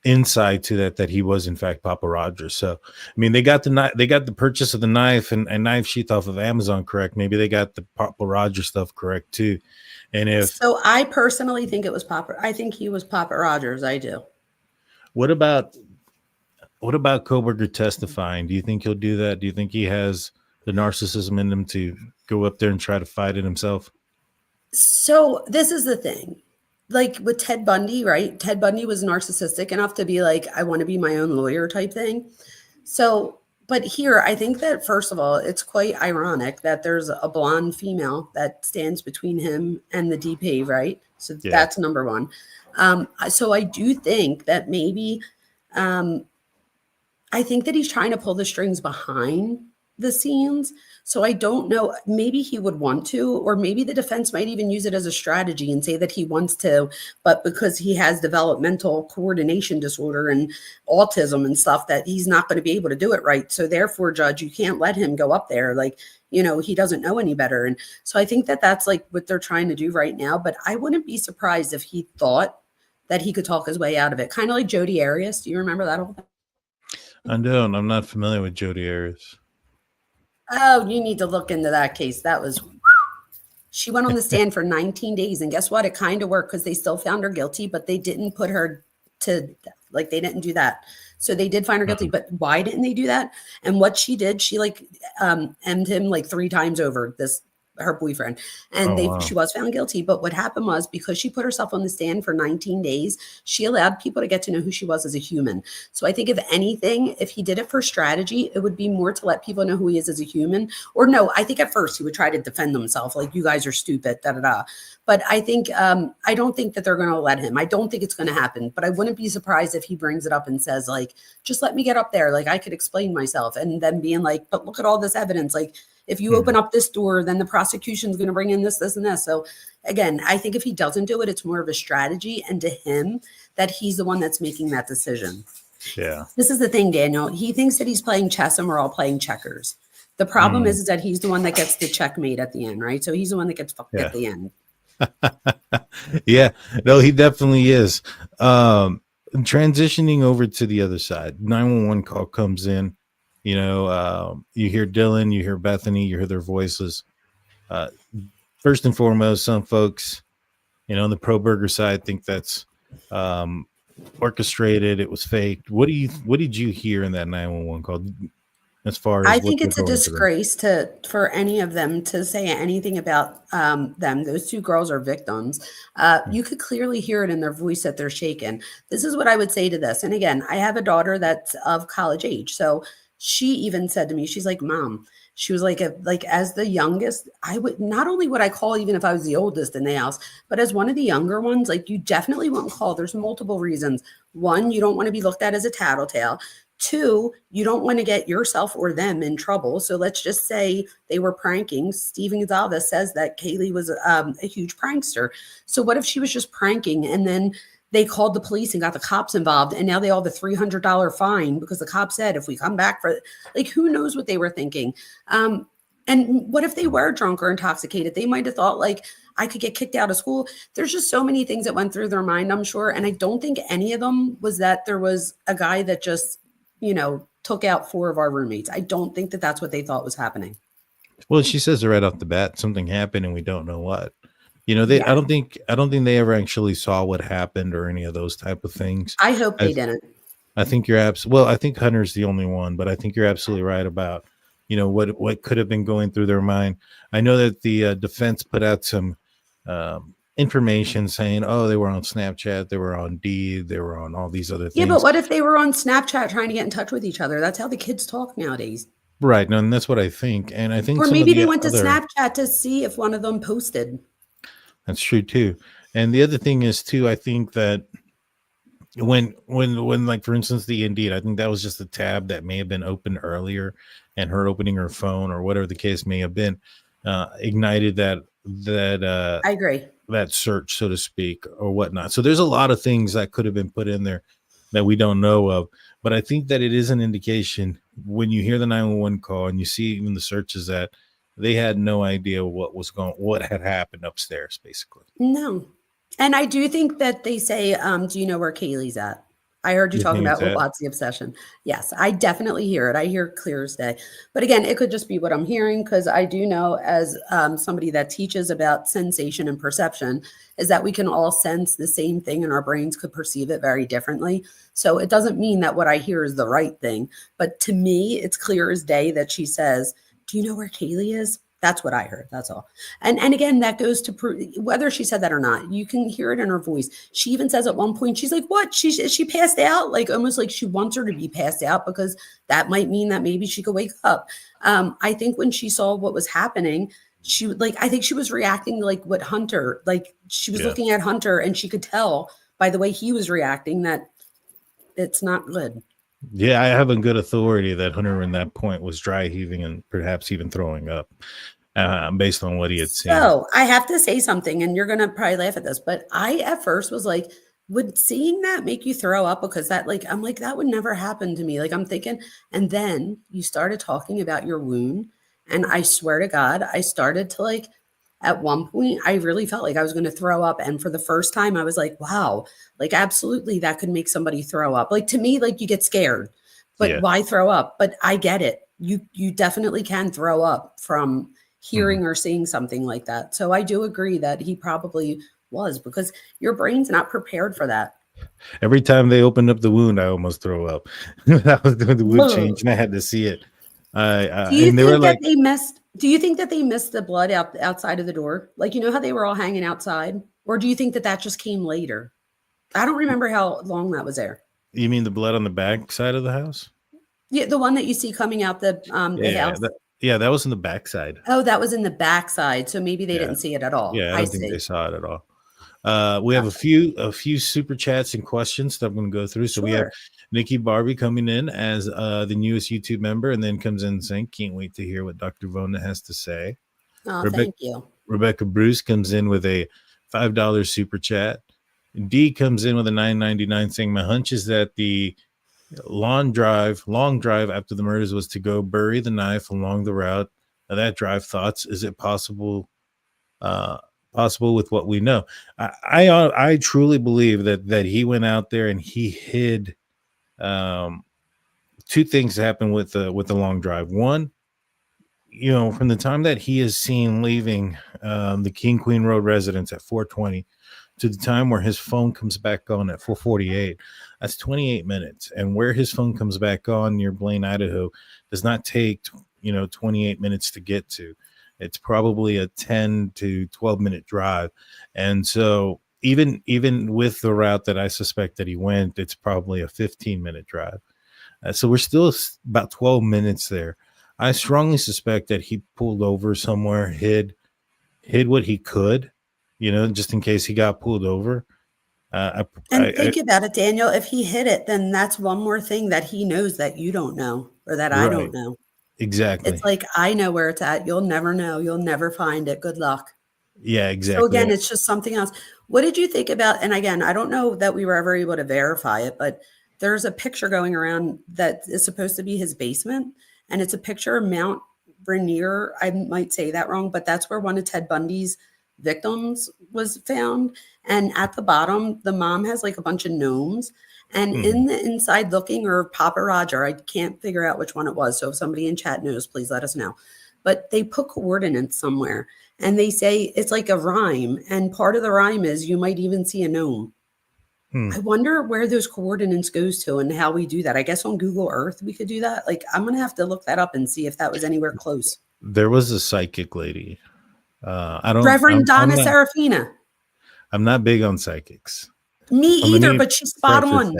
insight to that he was in fact Papa Rogers. So I mean, they got the purchase of the knife and knife sheath off of Amazon correct. Maybe they got the Papa Rogers stuff correct too. And so I personally think it was Papa. I think he was Papa Rogers. I do. What about Kohberger testifying? Do you think he'll do that? Do you think he has the narcissism in him to go up there and try to fight it himself? So this is the thing. Like with Ted Bundy, right? Ted Bundy was narcissistic enough to be like, I want to be my own lawyer type thing. So, but here, I think that first of all, it's quite ironic that there's a blonde female that stands between him and the DP, right? So that's number one. So I do think that maybe, I think that he's trying to pull the strings behind the scenes. So I don't know, maybe he would want to, or maybe the defense might even use it as a strategy and say that he wants to, but because he has developmental coordination disorder and autism and stuff, that he's not going to be able to do it right. So therefore, judge, you can't let him go up there. Like, he doesn't know any better. And so I think that that's like what they're trying to do right now. But I wouldn't be surprised if he thought that he could talk his way out of it. Kind of like Jodi Arias. Do you remember that whole thing? I don't. I'm not familiar with Jodi Arias. Oh, you need to look into that case. She went on the stand for 19 days. And guess what? It kind of worked because they still found her guilty, but they didn't put her to, like, they didn't do that. So they did find her guilty, but why didn't they do that? And what she did, she emmed him like 3 times over, her boyfriend, and she was found guilty. But what happened was, because she put herself on the stand for 19 days, she allowed people to get to know who she was as a human. So I think if anything, if he did it for strategy, it would be more to let people know who he is as a human. Or no, I think at first he would try to defend himself, like, you guys are stupid, da da da. But I think I don't think that they're going to let him. I don't think it's going to happen. But I wouldn't be surprised if he brings it up and says, like, just let me get up there. Like, I could explain myself. And then being like, but look at all this evidence. Like, if you open up this door, then the prosecution's going to bring in this, this, and this. So again, I think if he doesn't do it, it's more of a strategy. And to him, that he's the one that's making that decision. Yeah. This is the thing, Daniel. He thinks that he's playing chess and we're all playing checkers. The problem is that he's the one that gets the checkmate at the end, right? So he's the one that gets fucked at the end. Yeah, no, he definitely is. Transitioning over to the other side, 911 call comes in. You know, you hear Dylan, you hear Bethany, you hear their voices. First and foremost, some folks, you know, on the Kohberger side think that's orchestrated. It was faked. What did you hear in that 911 call? As far as I think it's a disgrace for any of them to say anything about them. Those two girls are victims. You could clearly hear it in their voice that they're shaken. This is what I would say to this. And again, I have a daughter that's of college age. So she even said to me, she's like, Mom, she was like, as the youngest, I would not only would I call even if I was the oldest in the house, but as one of the younger ones, like you definitely won't call. There's multiple reasons. One, you don't want to be looked at as a tattletale. Two, you don't want to get yourself or them in trouble. So let's just say they were pranking. Stephen Goncalves says that Kaylee was a huge prankster. So what if she was just pranking and then they called the police and got the cops involved and now they all have a $300 fine because the cop said, if we come back for, like, who knows what they were thinking? And what if they were drunk or intoxicated? They might have thought, like, I could get kicked out of school. There's just so many things that went through their mind, I'm sure. And I don't think any of them was that there was a guy that just, you know, took out 4 of our roommates. I don't think that that's what they thought was happening. Well, she says right off the bat, something happened and we don't know what. You know, I don't think they ever actually saw what happened or any of those type of things. I hope they didn't. I think well, I think Hunter's the only one, but I think you're absolutely right about, you know, what could have been going through their mind. I know that the defense put out some information saying, oh, they were on Snapchat, they were on D, they were on all these other things. Yeah, but what if they were on Snapchat trying to get in touch with each other? That's how the kids talk nowadays. Right. No, and that's what I think. And I think, or maybe they went to Snapchat to see if one of them posted. That's true too. And the other thing is too, I think that when like, for instance, the Indeed, I think that was just a tab that may have been opened earlier, and her opening her phone or whatever the case may have been ignited that I agree, that search, so to speak, or whatnot. So there's a lot of things that could have been put in there that we don't know of. But I think that it is an indication when you hear the 911 call and you see even the searches that they had no idea what had happened upstairs, basically. No. And I do think that they say, do you know where Kaylee's at? I heard you talking about what's the obsession. Yes, I definitely hear it. I hear it clear as day. But again, it could just be what I'm hearing, because I do know, as somebody that teaches about sensation and perception, is that we can all sense the same thing and our brains could perceive it very differently. So it doesn't mean that what I hear is the right thing. But to me, it's clear as day that she says, do you know where Kaylee is? That's what I heard. That's all. And again, that goes to whether she said that or not. You can hear it in her voice. She even says at one point, she's like, what? She passed out? Like, almost like she wants her to be passed out, because that might mean that maybe she could wake up. I think when she saw what was happening, I think she was reacting like what Hunter, like she was looking at Hunter, and she could tell by the way he was reacting that it's not good. Yeah, I have a good authority that Hunter in that point was dry heaving and perhaps even throwing up based on what he had seen. So I have to say something, and you're going to probably laugh at this, but I at first was like, would seeing that make you throw up? Because that, like, I'm like, that would never happen to me. Like, I'm thinking, and then you started talking about your wound, and I swear to God, I started to, like, at one point, I really felt like I was going to throw up. And for the first time, I was like, wow, like, absolutely, that could make somebody throw up. Like, to me, like, you get scared, but why throw up? But I get it. You definitely can throw up from hearing or seeing something like that. So I do agree that he probably was, because your brain's not prepared for that. Every time they opened up the wound, I almost throw up. I was doing the wound change and I had to see it. Do you think that they missed the blood outside of the door? Like, you know how they were all hanging outside? Or do you think that just came later? I don't remember how long that was there. You mean the blood on the back side of the house? Yeah, the one that you see coming out the house. Yeah, that was in the backside. Oh, that was in the backside. So maybe they Yeah. didn't see it at all. Yeah, I I don't think they see. saw it at all. We have a few super chats and questions that I'm going to go through. So we have Sure. Nikki Barbie coming in as the newest YouTube member, and then comes in saying, "Can't wait to hear what Dr. Vona has to say." Oh, Rebecca, thank you. Rebecca Bruce comes in with a $5 super chat. D comes in with a $9.99 saying, "My hunch is that the long drive after the murders was to go bury the knife along the route. Now that drive, thoughts? Is it possible? Possible with what we know?" I truly believe that he went out there and he hid. Two things happened with the long drive. One, from the time that he is seen leaving the King Queen Road residence at 4:20 to the time where his phone comes back on at 4:48, that's 28 minutes. And where his phone comes back on near Blaine, Idaho, does not take 28 minutes to get to. It's probably a 10 to 12-minute drive. And so even with the route that I suspect that he went, it's probably a 15-minute drive. So we're still about 12 minutes there. I strongly suspect that he pulled over somewhere, hid what he could, just in case he got pulled over. Think about it, Daniel. If he hid it, then that's one more thing that he knows that you don't know, or that I don't know. Exactly. It's like, I know where it's at. You'll never know. You'll never find it. Good luck. Yeah, exactly. So again, it's just something else. What did you think about, and again, I don't know that we were ever able to verify it, but there's a picture going around that is supposed to be his basement. And it's a picture of Mount Rainier. I might say that wrong, but that's where one of Ted Bundy's victims was found. And at the bottom, the mom has like a bunch of gnomes. And in the inside looking, or Papa Roger, I can't figure out which one it was. So if somebody in chat knows, please let us know. But they put coordinates somewhere and they say it's like a rhyme. And part of the rhyme is you might even see a gnome. I wonder where those coordinates goes to and how we do that. I guess on Google Earth, we could do that. Like, I'm going to have to look that up and see if that was anywhere close. There was a psychic lady. Reverend Donna Serafina. I'm not big on psychics. Me either, but she's spot on.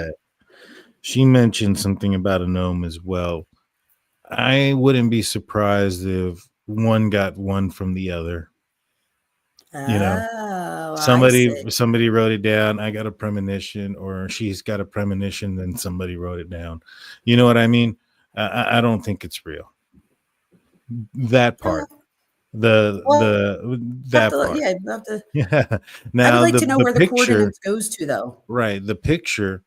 She mentioned something about a gnome as well. I wouldn't be surprised if one got one from the other. Somebody wrote it down. I got a premonition, or she's got a premonition, then somebody wrote it down. You know what I mean? I don't think it's real. That part. That part. Yeah, you have to. Yeah. Now, I'd like to know where the picture, coordinates goes to, though. Right. The picture,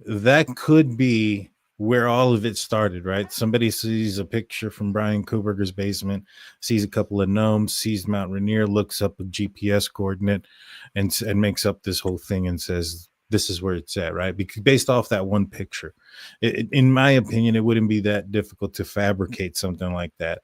that could be where all of it started, right? Somebody sees a picture from Bryan Kohberger's basement, sees a couple of gnomes, sees Mount Rainier, looks up a GPS coordinate and makes up this whole thing and says, this is where it's at, right? Because based off that one picture, in my opinion, it wouldn't be that difficult to fabricate something like that.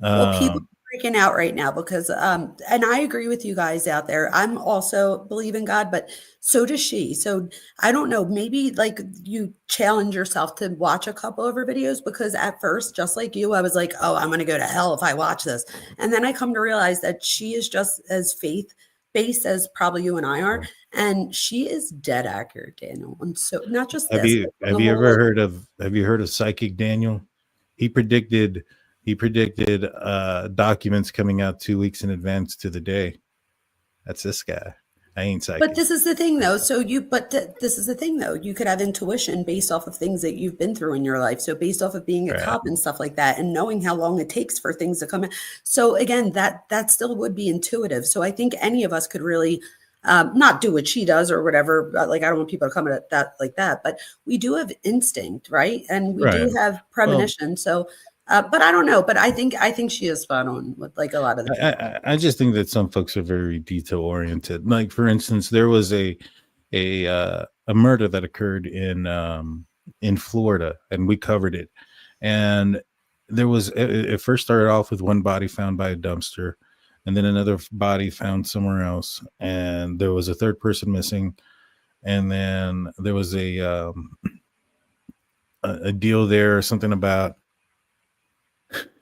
Well, people are freaking out right now because, and I agree with you guys out there. I'm also believe in God, but so does she. So I don't know, maybe like you challenge yourself to watch a couple of her videos, because at first, just like you, I was like, oh, I'm going to go to hell if I watch this. And then I come to realize that she is just as faith-based as probably you and I are. And she is dead accurate, Daniel. And so not just have you heard of Psychic Daniel? He predicted documents coming out 2 weeks in advance to the day. That's this guy. I ain't psychic. But this is the thing, though. This is the thing, though. You could have intuition based off of things that you've been through in your life. So based off of being a cop and stuff like that, and knowing how long it takes for things to come in. So again, that still would be intuitive. So I think any of us could really not do what she does or whatever. Like, I don't want people to come at that like that, but we do have instinct, right? And we do have premonition. But I don't know. But I think she is spot on with like a lot of the. I just think that some folks are very detail oriented. Like, for instance, there was a murder that occurred in Florida, and we covered it. And there was it first started off with one body found by a dumpster, and then another body found somewhere else, and there was a third person missing, and then there was a deal there, something about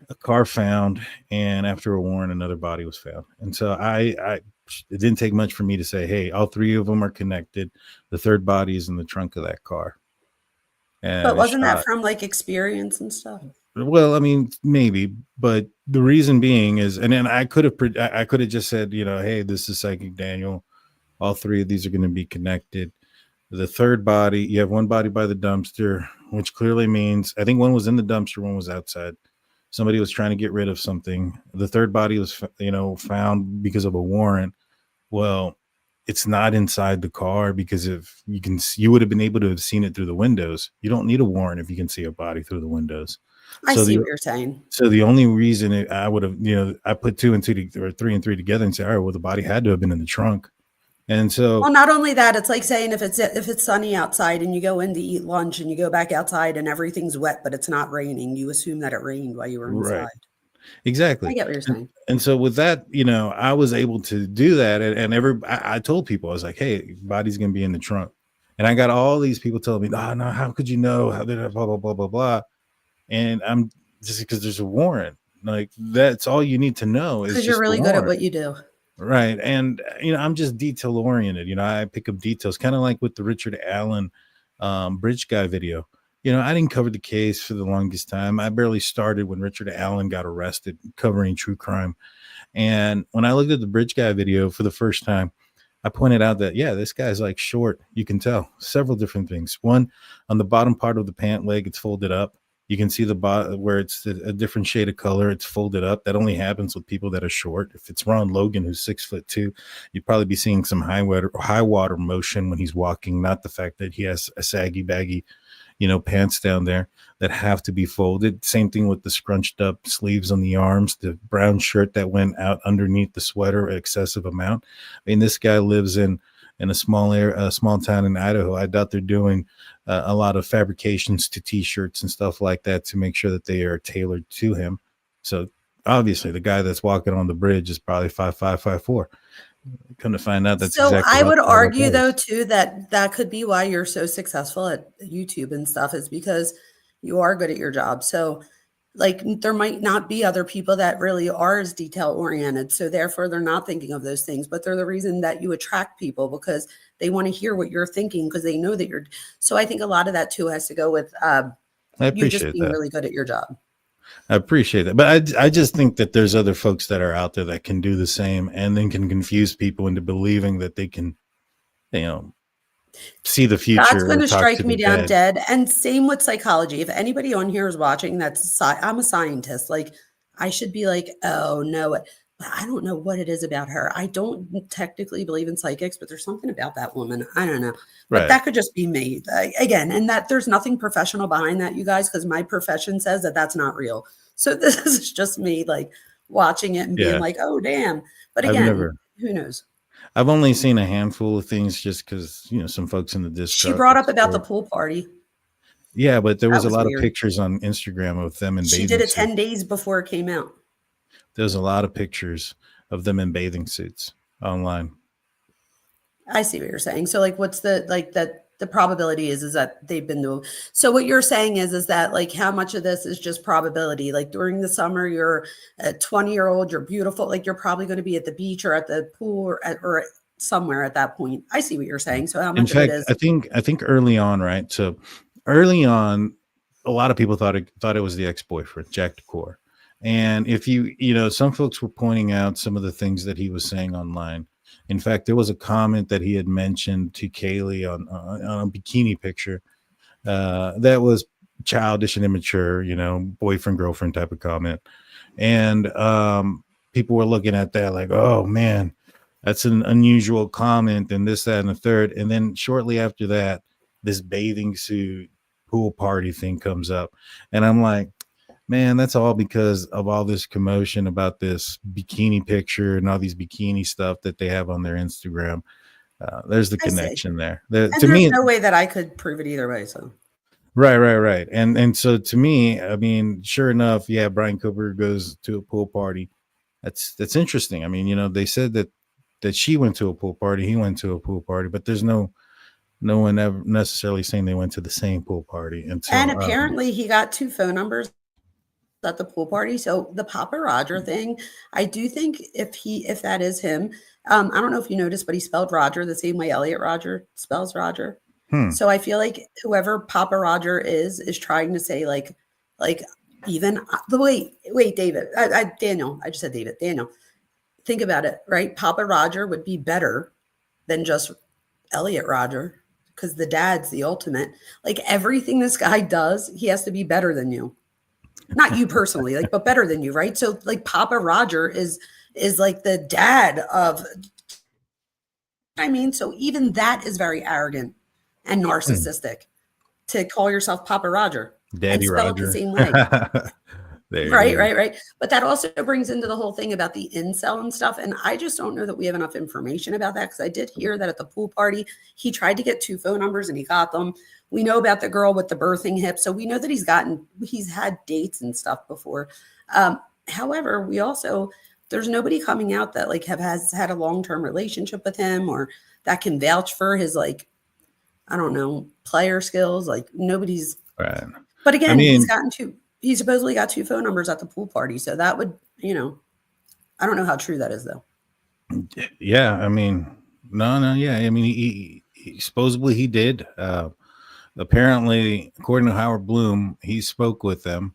a car found, and after a warrant, another body was found. And so it didn't take much for me to say, hey, all three of them are connected. The third body is in the trunk of that car. But wasn't that from like experience and stuff? Well, I mean, maybe, but the reason being is, and then I could have just said, hey, this is Psychic Daniel. All three of these are going to be connected. The third body, you have one body by the dumpster, which clearly means I think one was in the dumpster, one was outside. Somebody was trying to get rid of something. The third body was, found because of a warrant. Well, it's not inside the car because if you would have been able to have seen it through the windows. You don't need a warrant if you can see a body through the windows. I So see the what you're saying. so the only reason I would have, I put two and two or three and three together and say, all right, well, the body had to have been in the trunk. And so, Well, not only that, it's like saying if it's sunny outside and you go in to eat lunch and you go back outside and everything's wet, but it's not raining, you assume that it rained while you were right, inside. exactly. I get what you're saying. And so with that, I was able to do that. And I told people, I was like, hey, body's going to be in the trunk. And I got all these people telling me, no, how could you know? How did I blah, blah, blah, blah, blah. And I'm just because there's a warrant. Like, that's all you need to know is Because you're just really the good at warrant. what you do. Right. And, I'm just detail oriented. I pick up details, kind of like with the Richard Allen bridge guy video. I didn't cover the case for the longest time. I barely started when Richard Allen got arrested covering true crime. And when I looked at the bridge guy video for the first time, I pointed out that, yeah, this guy's like short. You can tell several different things. One, on the bottom part of the pant leg, it's folded up. You can see the bottom where it's a different shade of color. It's folded up. That only happens with people that are short. If it's Ron Logan, who's 6'2", you'd probably be seeing some high water motion when he's walking, not the fact that he has a saggy, baggy, pants down there that have to be folded. Same thing with the scrunched up sleeves on the arms, the brown shirt that went out underneath the sweater, excessive amount. I mean, this guy lives in a small town in Idaho. I doubt they're doing a lot of fabrications to t-shirts and stuff like that to make sure that they are tailored to him. So obviously the guy that's walking on the bridge is probably 5'5", 5'4". Come to find out that's So exactly I would how it argue goes. though too that could be why you're so successful at YouTube and stuff is because you are good at your job. So like there might not be other people that really are as detail oriented. So therefore they're not thinking of those things, but they're the reason that you attract people because they want to hear what you're thinking because they know that you're. So I think a lot of that too has to go with I you just appreciate being that. really good at your job. I appreciate that. But I just think that there's other folks that are out there that can do the same and then can confuse people into believing that they can, see the future. That's going or to talk strike to me the down dead. dead. And same with psychology. If anybody on here is watching, I'm a scientist. Like I should be like, oh no, but I don't know what it is about her. I don't technically believe in psychics, but there's something about that woman. I don't know. But Right. that could just be me again. And that there's nothing professional behind that, you guys, because my profession says that that's not real. So this is just me like watching it and being Yeah. like, oh, damn. But I've again, never- who knows? I've only seen a handful of things just because, some folks in the disc. She brought up about the pool party. Yeah, but there was That a was lot weird. of pictures on Instagram of them in She bathing did it suits. 10 days before it came out. There's a lot of pictures of them in bathing suits online. I see what you're saying. So like what's the probability is that they've been doing. So what you're saying is that like how much of this is just probability? Like during the summer, you're a 20-year-old, you're beautiful, like you're probably going to be at the beach or at the pool or somewhere at that point. I see what you're saying. So how In much of it fact, is I think early on, right? So early on, a lot of people thought it was the ex-boyfriend, Jack Decor. And if some folks were pointing out some of the things that he was saying online. In fact, there was a comment that he had mentioned to Kaylee on a bikini picture that was childish and immature, boyfriend, girlfriend type of comment. And people were looking at that like, oh man, that's an unusual comment and this, that, and the third. And then shortly after that, this bathing suit pool party thing comes up. And I'm like, man, that's all because of all this commotion about this bikini picture and all these bikini stuff that they have on their Instagram. There's the I see. connection there. and To there's me, no way that I could prove it either way. So right. And so to me, I mean, sure enough, yeah, Bryan Kohberger goes to a pool party. That's interesting. I mean, they said that she went to a pool party, he went to a pool party, but there's no one ever necessarily saying they went to the same pool party. and apparently he got 2 phone numbers at the pool party. So the Papa Roger thing, I do think if that is him, I don't know if you noticed, but he spelled Roger the same way Elliot Roger spells Roger. So I feel like whoever Papa Roger is trying to say like even David, Daniel, I just said David, Daniel, think about it, right? Papa Roger would be better than just Elliot Roger, because the dad's the ultimate. Like everything this guy does, he has to be better than you. Not you personally, like, but better than you, right? So like Papa Roger is like the dad of, I mean, so even that is very arrogant and narcissistic to call yourself Papa Roger Daddy and spell Roger. it the same way. Right. But that also brings into the whole thing about the incel and stuff. And I just don't know that we have enough information about that, because I did hear that at the pool party, he tried to get 2 phone numbers and he got them. We know about the girl with the birthing hip. So we know that he's had dates and stuff before. However, there's nobody coming out that like has had a long-term relationship with him or that can vouch for his, like, I don't know, player skills. Like nobody's Right. But again, he supposedly got 2 phone numbers at the pool party. So that would, I don't know how true that is though. Yeah. I mean, no. Yeah. I mean, he supposedly he did. Apparently, according to Howard Bloom, he spoke with them.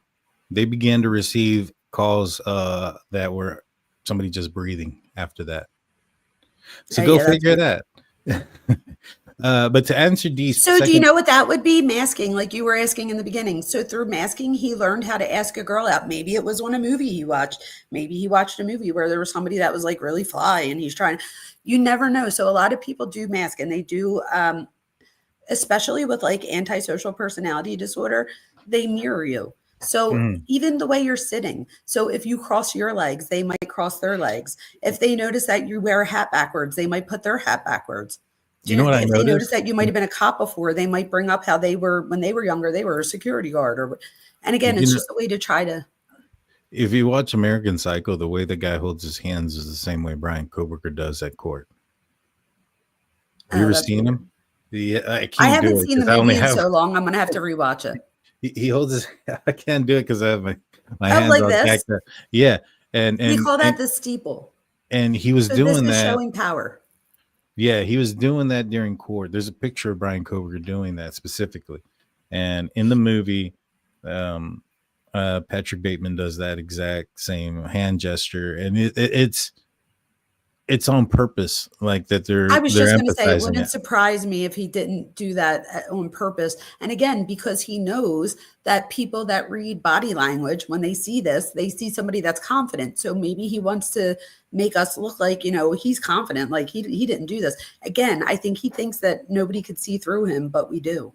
They began to receive calls that were somebody just breathing after that. So go figure that. But to answer these, so do you know what that would be? Masking, like you were asking in the beginning. So through masking, he learned how to ask a girl out. Maybe it was on a movie he watched. Maybe he watched a movie where there was somebody that was like really fly and he's trying. You never know. So a lot of people do mask, and they do, especially with like antisocial personality disorder, they mirror you. So even the way you're sitting. So if you cross your legs, they might cross their legs. If they notice that you wear a hat backwards, they might put their hat backwards. You know what I if noticed? They notice that you might have been a cop before, they might bring up how they were when they were younger. They were a security guard, and again, it's just a way to try to. If you watch American Psycho, the way the guy holds his hands is the same way Bryan Kohberger does at court. Have you ever seen him? I haven't seen the movie in so long. I'm gonna have to rewatch it. He holds his. I can't do it because I have my hands like this. Yeah, and we call that the steeple. And he was doing this is that, showing power. Yeah, he was doing that during court. There's a picture of Bryan Kohberger doing that specifically, and in the movie, Patrick Bateman does that exact same hand gesture, and it's on purpose, like that. I was just going to say, it wouldn't surprise me if he didn't do that on purpose. And again, because he knows that people that read body language, when they see this, they see somebody that's confident. So maybe he wants to make us look like, he's confident, like he didn't do this. Again, I think he thinks that nobody could see through him, but we do.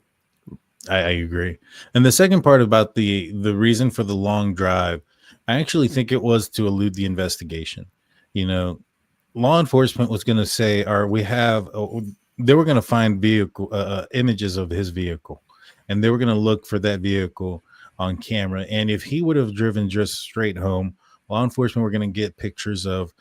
I agree. And the second part about the reason for the long drive, I actually think it was to elude the investigation. Law enforcement was going to say, they were going to find vehicle images of his vehicle, and they were going to look for that vehicle on camera. And if he would have driven just straight home, law enforcement were going to get pictures of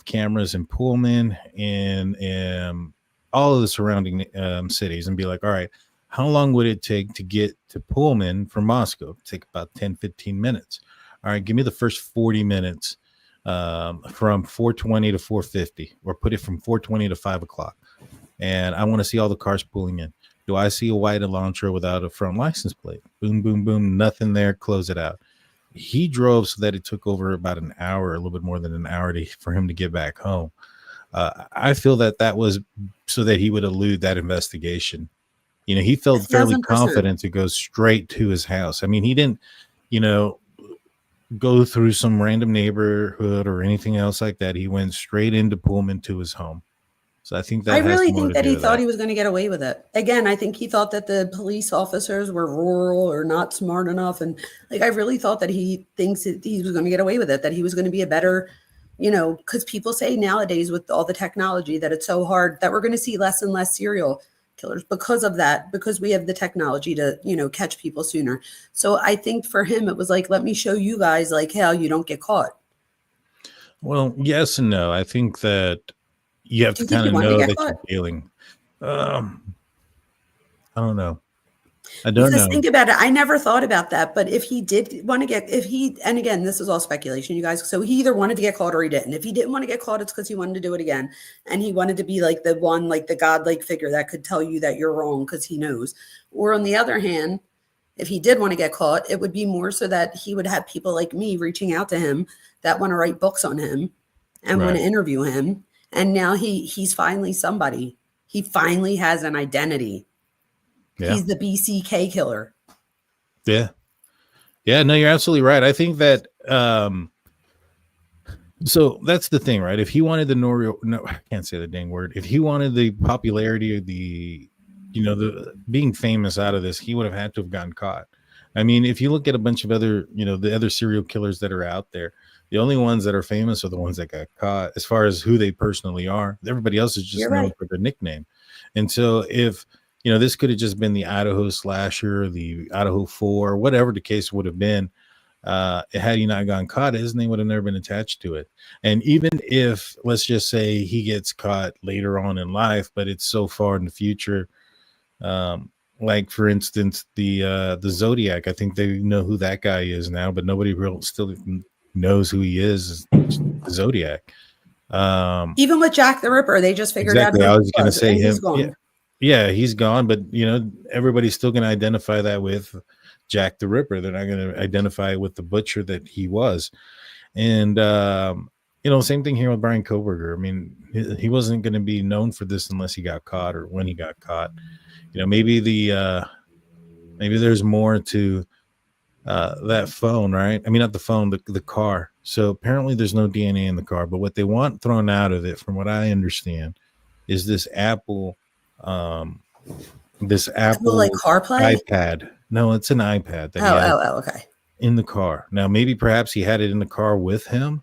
cameras in Pullman and all of the surrounding cities and be like, all right, how long would it take to get to Pullman from Moscow? It'd take about 10-15 minutes. All right, give me the first 40 minutes. From 4:20 to 4:50, or put it from 4:20 to 5 o'clock. And I want to see all the cars pulling in. Do I see a white Elantra without a front license plate? Boom, boom, boom. Nothing there. Close it out. He drove so that it took over about an hour, a little bit more than an hour for him to get back home. I feel that was so that he would elude that investigation. He felt fairly confident to go straight to his house. I mean, he didn't, go through some random neighborhood or anything else like that. He went straight into Pullman to his home. So I think that I really think that he thought he was going to get away with it. Again, I think he thought that the police officers were rural or not smart enough. And I really thought that he thinks that he was going to get away with it, that he was going to be a better, because people say nowadays with all the technology that it's so hard that we're going to see less and less serial killers because of that, because we have the technology to, catch people sooner. So I think for him, it was like, let me show you guys how you don't get caught. Well, yes and no. I think that you have to kind of know that you're dealing. I don't know. I don't know. Think about it. I never thought about that. But if he did want to and again, this is all speculation, you guys. So he either wanted to get caught or he didn't. If he didn't want to get caught, it's because he wanted to do it again. And he wanted to be like the one, like the godlike figure that could tell you that you're wrong because he knows. Or on the other hand, if he did want to get caught, it would be more so that he would have people like me reaching out to him that want to write books on him and want to interview him. And now he's finally somebody. He finally has an identity. Yeah. He's the BCK killer. Yeah. Yeah, no, you're absolutely right. I think that so that's the thing, right? If he wanted I can't say the dang word. If he wanted the popularity or the being famous out of this, he would have had to have gotten caught. I mean, if you look at a bunch of other, the other serial killers that are out there, the only ones that are famous are the ones that got caught as far as who they personally are. Everybody else is just known for their nickname. And so if, this could have just been the Idaho slasher, the Idaho 4, whatever the case would have been, had he not gotten caught, his name would have never been attached to it. And even if, let's just say he gets caught later on in life, but it's so far in the future, like for instance, the Zodiac, I think they know who that guy is now, but nobody still knows who he is, the Zodiac. Even with Jack the Ripper, they just figured out. I was going to say him. Yeah, he's gone, but everybody's still going to identify that with Jack the Ripper. They're not going to identify with the butcher that he was. And same thing here with Bryan Kohberger. I mean, he wasn't going to be known for this unless he got caught or when he got caught. Maybe maybe there's more to that phone, right? I mean, not the phone, the car. So apparently there's no DNA in the car, but what they want thrown out of it, from what I understand, is this Apple like CarPlay iPad. No, it's an iPad. Okay. In the car. Now, maybe perhaps he had it in the car with him.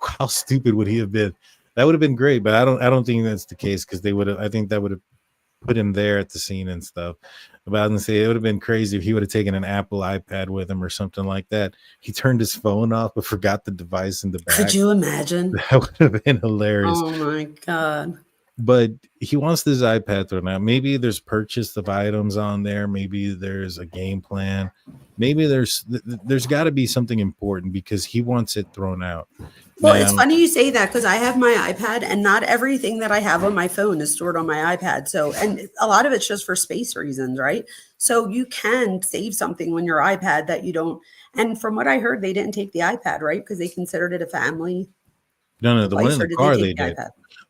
How stupid would he have been? That would have been great, but I don't think that's the case, because I think that would have put him there at the scene and stuff. But I was gonna say, it would have been crazy if he would have taken an Apple iPad with him or something like that. He turned his phone off but forgot the device in the back. Could you imagine? That would have been hilarious. Oh my God. But he wants this iPad thrown out. Maybe there's purchase of items on there. Maybe there's a game plan. Maybe there's got to be something important, because he wants it thrown out. Well, it's funny you say that, because I have my iPad, and not everything that I have on my phone is stored on my iPad. So, and a lot of it's just for space reasons, right? So you can save something on your iPad that you don't. And from what I heard, they didn't take the iPad, right? Because they considered it a family. No, the one in the car they did.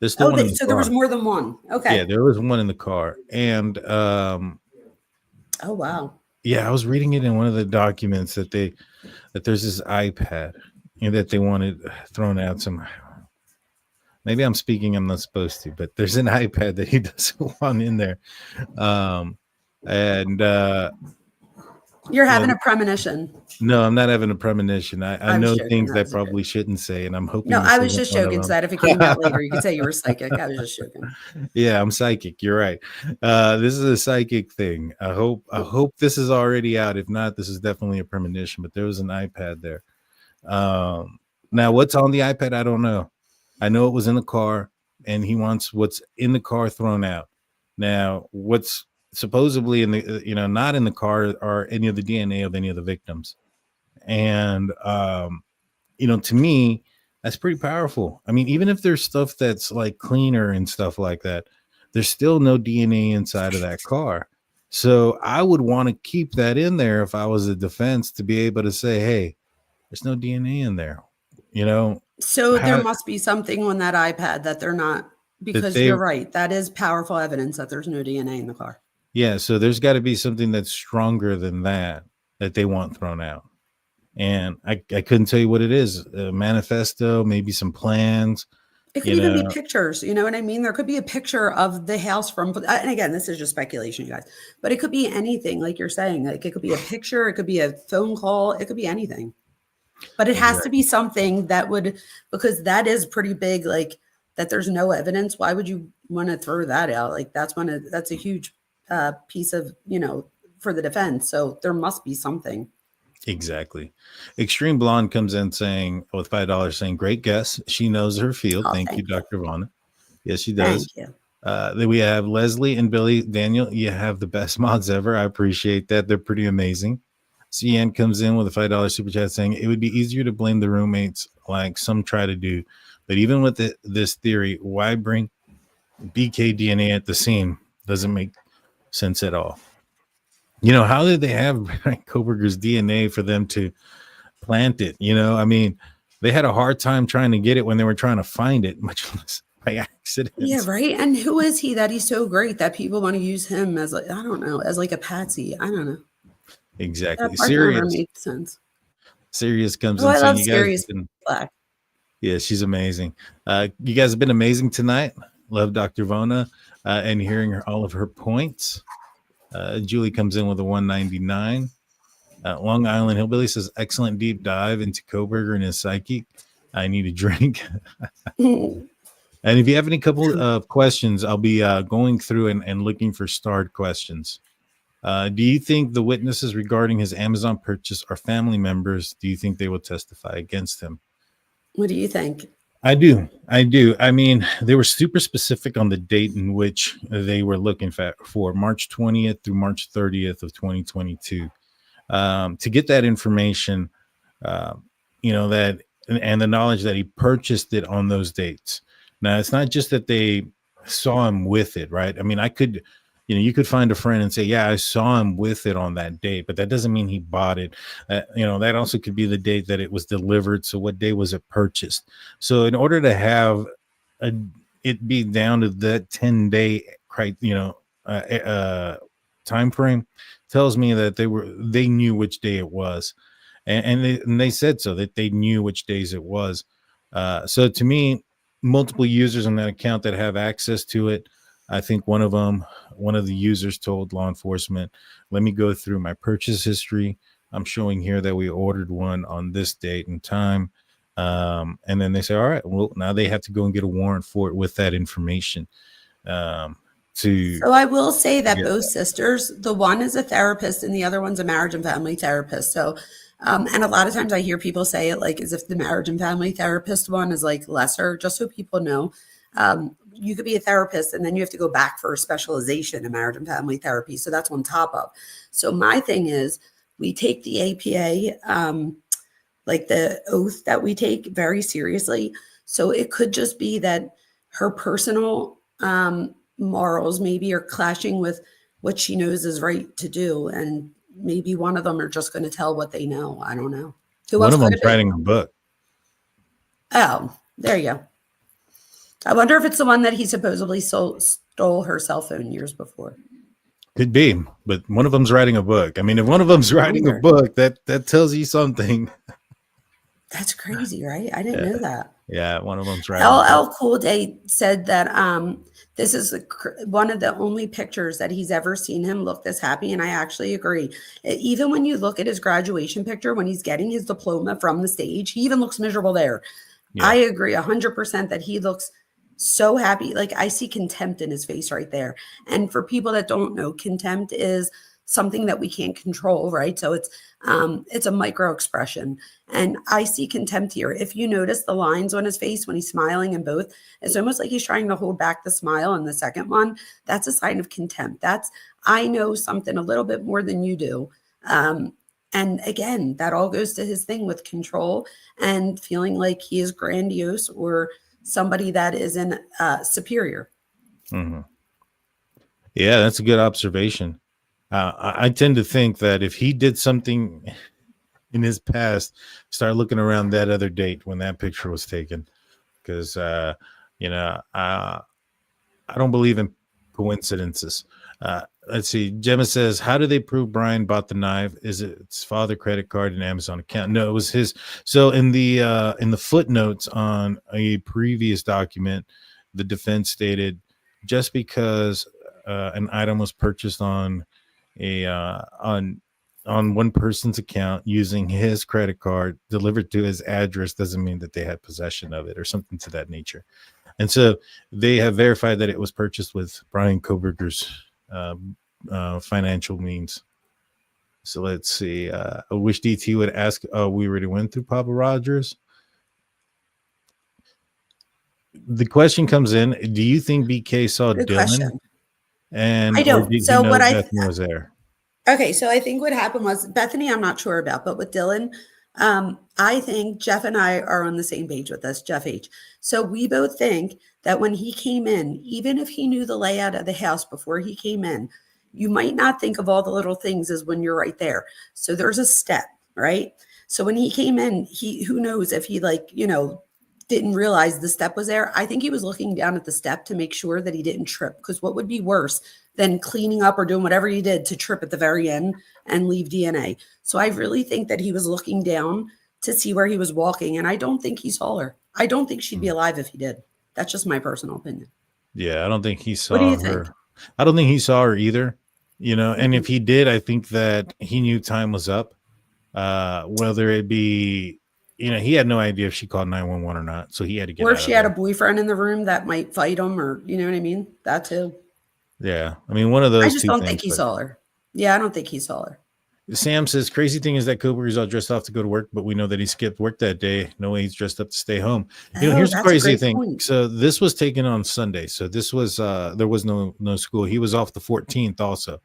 There's still one in the car. There was more than one. Okay. Yeah, there was one in the car. And oh wow. Yeah, I was reading it in one of the documents that there's this iPad that they wanted thrown out some. Maybe I'm speaking, I'm not supposed to, but there's an iPad that he doesn't want in there. You're having a premonition. No, I'm not having a premonition. I know things I probably shouldn't say, and I'm hoping. No, I was just joking, so that if it came out later, you could say you were psychic. I was just joking. Yeah, I'm psychic. You're right. This is a psychic thing. I hope this is already out. If not, this is definitely a premonition. But there was an iPad there. Now, what's on the iPad? I don't know. I know it was in the car, and he wants what's in the car thrown out. Now, what's supposedly in the not in the car are any of the DNA of any of the victims. And to me, that's pretty powerful. I mean, even if there's stuff that's like cleaner and stuff like that, there's still no DNA inside of that car. So I would want to keep that in there if I was the defense, to be able to say, hey, there's no DNA in there. So there must be something on that iPad that they're not, because you're right. That is powerful evidence that there's no DNA in the car. Yeah, so there's got to be something that's stronger than that they want thrown out. And I couldn't tell you what it is. A manifesto, maybe some plans. It could even be pictures. You know what I mean? There could be a picture of the house from, and again, this is just speculation, you guys, but it could be anything, like you're saying. Like, it could be a picture, it could be a phone call, it could be anything. But it has to be something that would, because that is pretty big, like that there's no evidence. Why would you want to throw that out? Like, that's a huge piece of, for the defense. So there must be something. Exactly. Extreme Blonde comes in saying, with $5, saying, great guess. She knows her field. Thank you, Dr. Vona. Yes, she does. Thank you. Then we have Leslie and Billy. Daniel, you have the best mods ever. I appreciate that. They're pretty amazing. CN comes in with a $5 super chat saying, it would be easier to blame the roommates like some try to do. But even with this theory, why bring BK DNA at the scene? Doesn't make sense at all. You know, how did they have Bryan Kohberger's DNA for them to plant it? You know, I mean, they had a hard time trying to get it when they were trying to find it, much less by accident. Yeah, right. And who is he that he's so great that people want to use him as like, I don't know, as like a patsy? I don't know. Exactly. That part never Sirius. made sense. Sirius comes Oh, in I saying love you guys have Sirius been, Black. yeah, she's amazing. You guys have been amazing tonight. Love Dr. Vona and hearing all of her points. Julie comes in with a 199. Long Island Hillbilly says, excellent deep dive into Kohberger and his psyche. I need a drink. And if you have any couple of questions, I'll be going through and looking for starred questions. Do you think the witnesses regarding his Amazon purchase are family members? Do you think they will testify against him? What do you think? I do. I mean, they were super specific on the date in which they were looking for March 20th through March 30th of 2022. To get that information, you know, that and the knowledge that he purchased it on those dates. Now, it's not just that they saw him with it, right? I mean, you could find a friend and say, yeah, I saw him with it on that date, but that doesn't mean he bought it. You know, that also could be the date that it was delivered. So what day was it purchased? So in order to have it be down to that 10-day, time frame, tells me that they knew which day it was. And they said so, that they knew which days it was. So to me, multiple users on that account that have access to it. I think one of the users told law enforcement, let me go through my purchase history. I'm showing here that we ordered one on this date and time. And then they say, all right, well, now they have to go and get a warrant for it with that information. So I will say that both sisters, the one is a therapist and the other one's a marriage and family therapist. So, and a lot of times I hear people say it like as if the marriage and family therapist one is like lesser, just so people know. You could be a therapist and then you have to go back for a specialization in marriage and family therapy. So that's on top of. So my thing is we take the APA, like the oath that we take, very seriously. So it could just be that her personal morals maybe are clashing with what she knows is right to do. And maybe one of them are just going to tell what they know. I don't know. One of them's writing a book. Oh, there you go. I wonder if it's the one that he supposedly stole her cell phone years before. Could be, but one of them's writing a book. I mean, if one of them's writing a book, that tells you something. That's crazy, right? I didn't know that. Yeah, one of them's writing. LL Cool J said that this is one of the only pictures that he's ever seen him look this happy, and I actually agree. Even when you look at his graduation picture, when he's getting his diploma from the stage, he even looks miserable there. Yeah. I agree 100% that he looks so happy. Like I see contempt in his face right there. And for people that don't know, contempt is something that we can't control, right? So it's a micro expression. And I see contempt here. If you notice the lines on his face when he's smiling in both, it's almost like he's trying to hold back the smile in the second one. That's a sign of contempt. That's, I know something a little bit more than you do. And again, that all goes to his thing with control and feeling like he is grandiose or somebody that isn't superior. Mm-hmm. Yeah, that's a good observation. I tend to think that if he did something in his past, start looking around that other date when that picture was taken, because I don't believe in coincidences. Let's see. Gemma says, how do they prove Bryan bought the knife? Is it his father credit card and Amazon account? No, it was his. So in the footnotes on a previous document, the defense stated just because an item was purchased on one person's account using his credit card delivered to his address doesn't mean that they had possession of it or something to that nature. And so they have verified that it was purchased with Bryan Kohberger's financial means. So let's see. I wish DT would ask. We already went through Papa Rogers. The question comes in: do you think BK saw Good Dylan? Question. And I don't. Did So he know what Bethany was there? Okay, so I think what happened was Bethany, I'm not sure about, but with Dylan, I think Jeff and I are on the same page with this, Jeff H. So we both think that when he came in, even if he knew the layout of the house before he came in, you might not think of all the little things as when you're right there. So there's a step, right? So when he came in, who knows if he didn't realize the step was there. I think he was looking down at the step to make sure that he didn't trip, because what would be worse than cleaning up or doing whatever he did to trip at the very end and leave DNA? So I really think that he was looking down to see where he was walking, and I don't think he saw her. I don't think she'd be alive if he did. That's just my personal opinion. Yeah, I don't think he saw What do you her. think? I don't think he saw her either. And if he did, I think that he knew time was up. Whether it be, he had no idea if she called 911 or not, so he had to get Or out if of she had a there. boyfriend in the room that might fight him, or you know what I mean? That too. Yeah, I mean, one of those I just two don't things. think he but saw her. Yeah, I don't think he saw her. Sam says, crazy thing is that Kohberger's all dressed off to go to work, but we know that he skipped work that day. No way he's dressed up to stay home. Here's the That's a crazy great thing. point. So this was taken on Sunday. So this was there was no school. He was off the 14th also.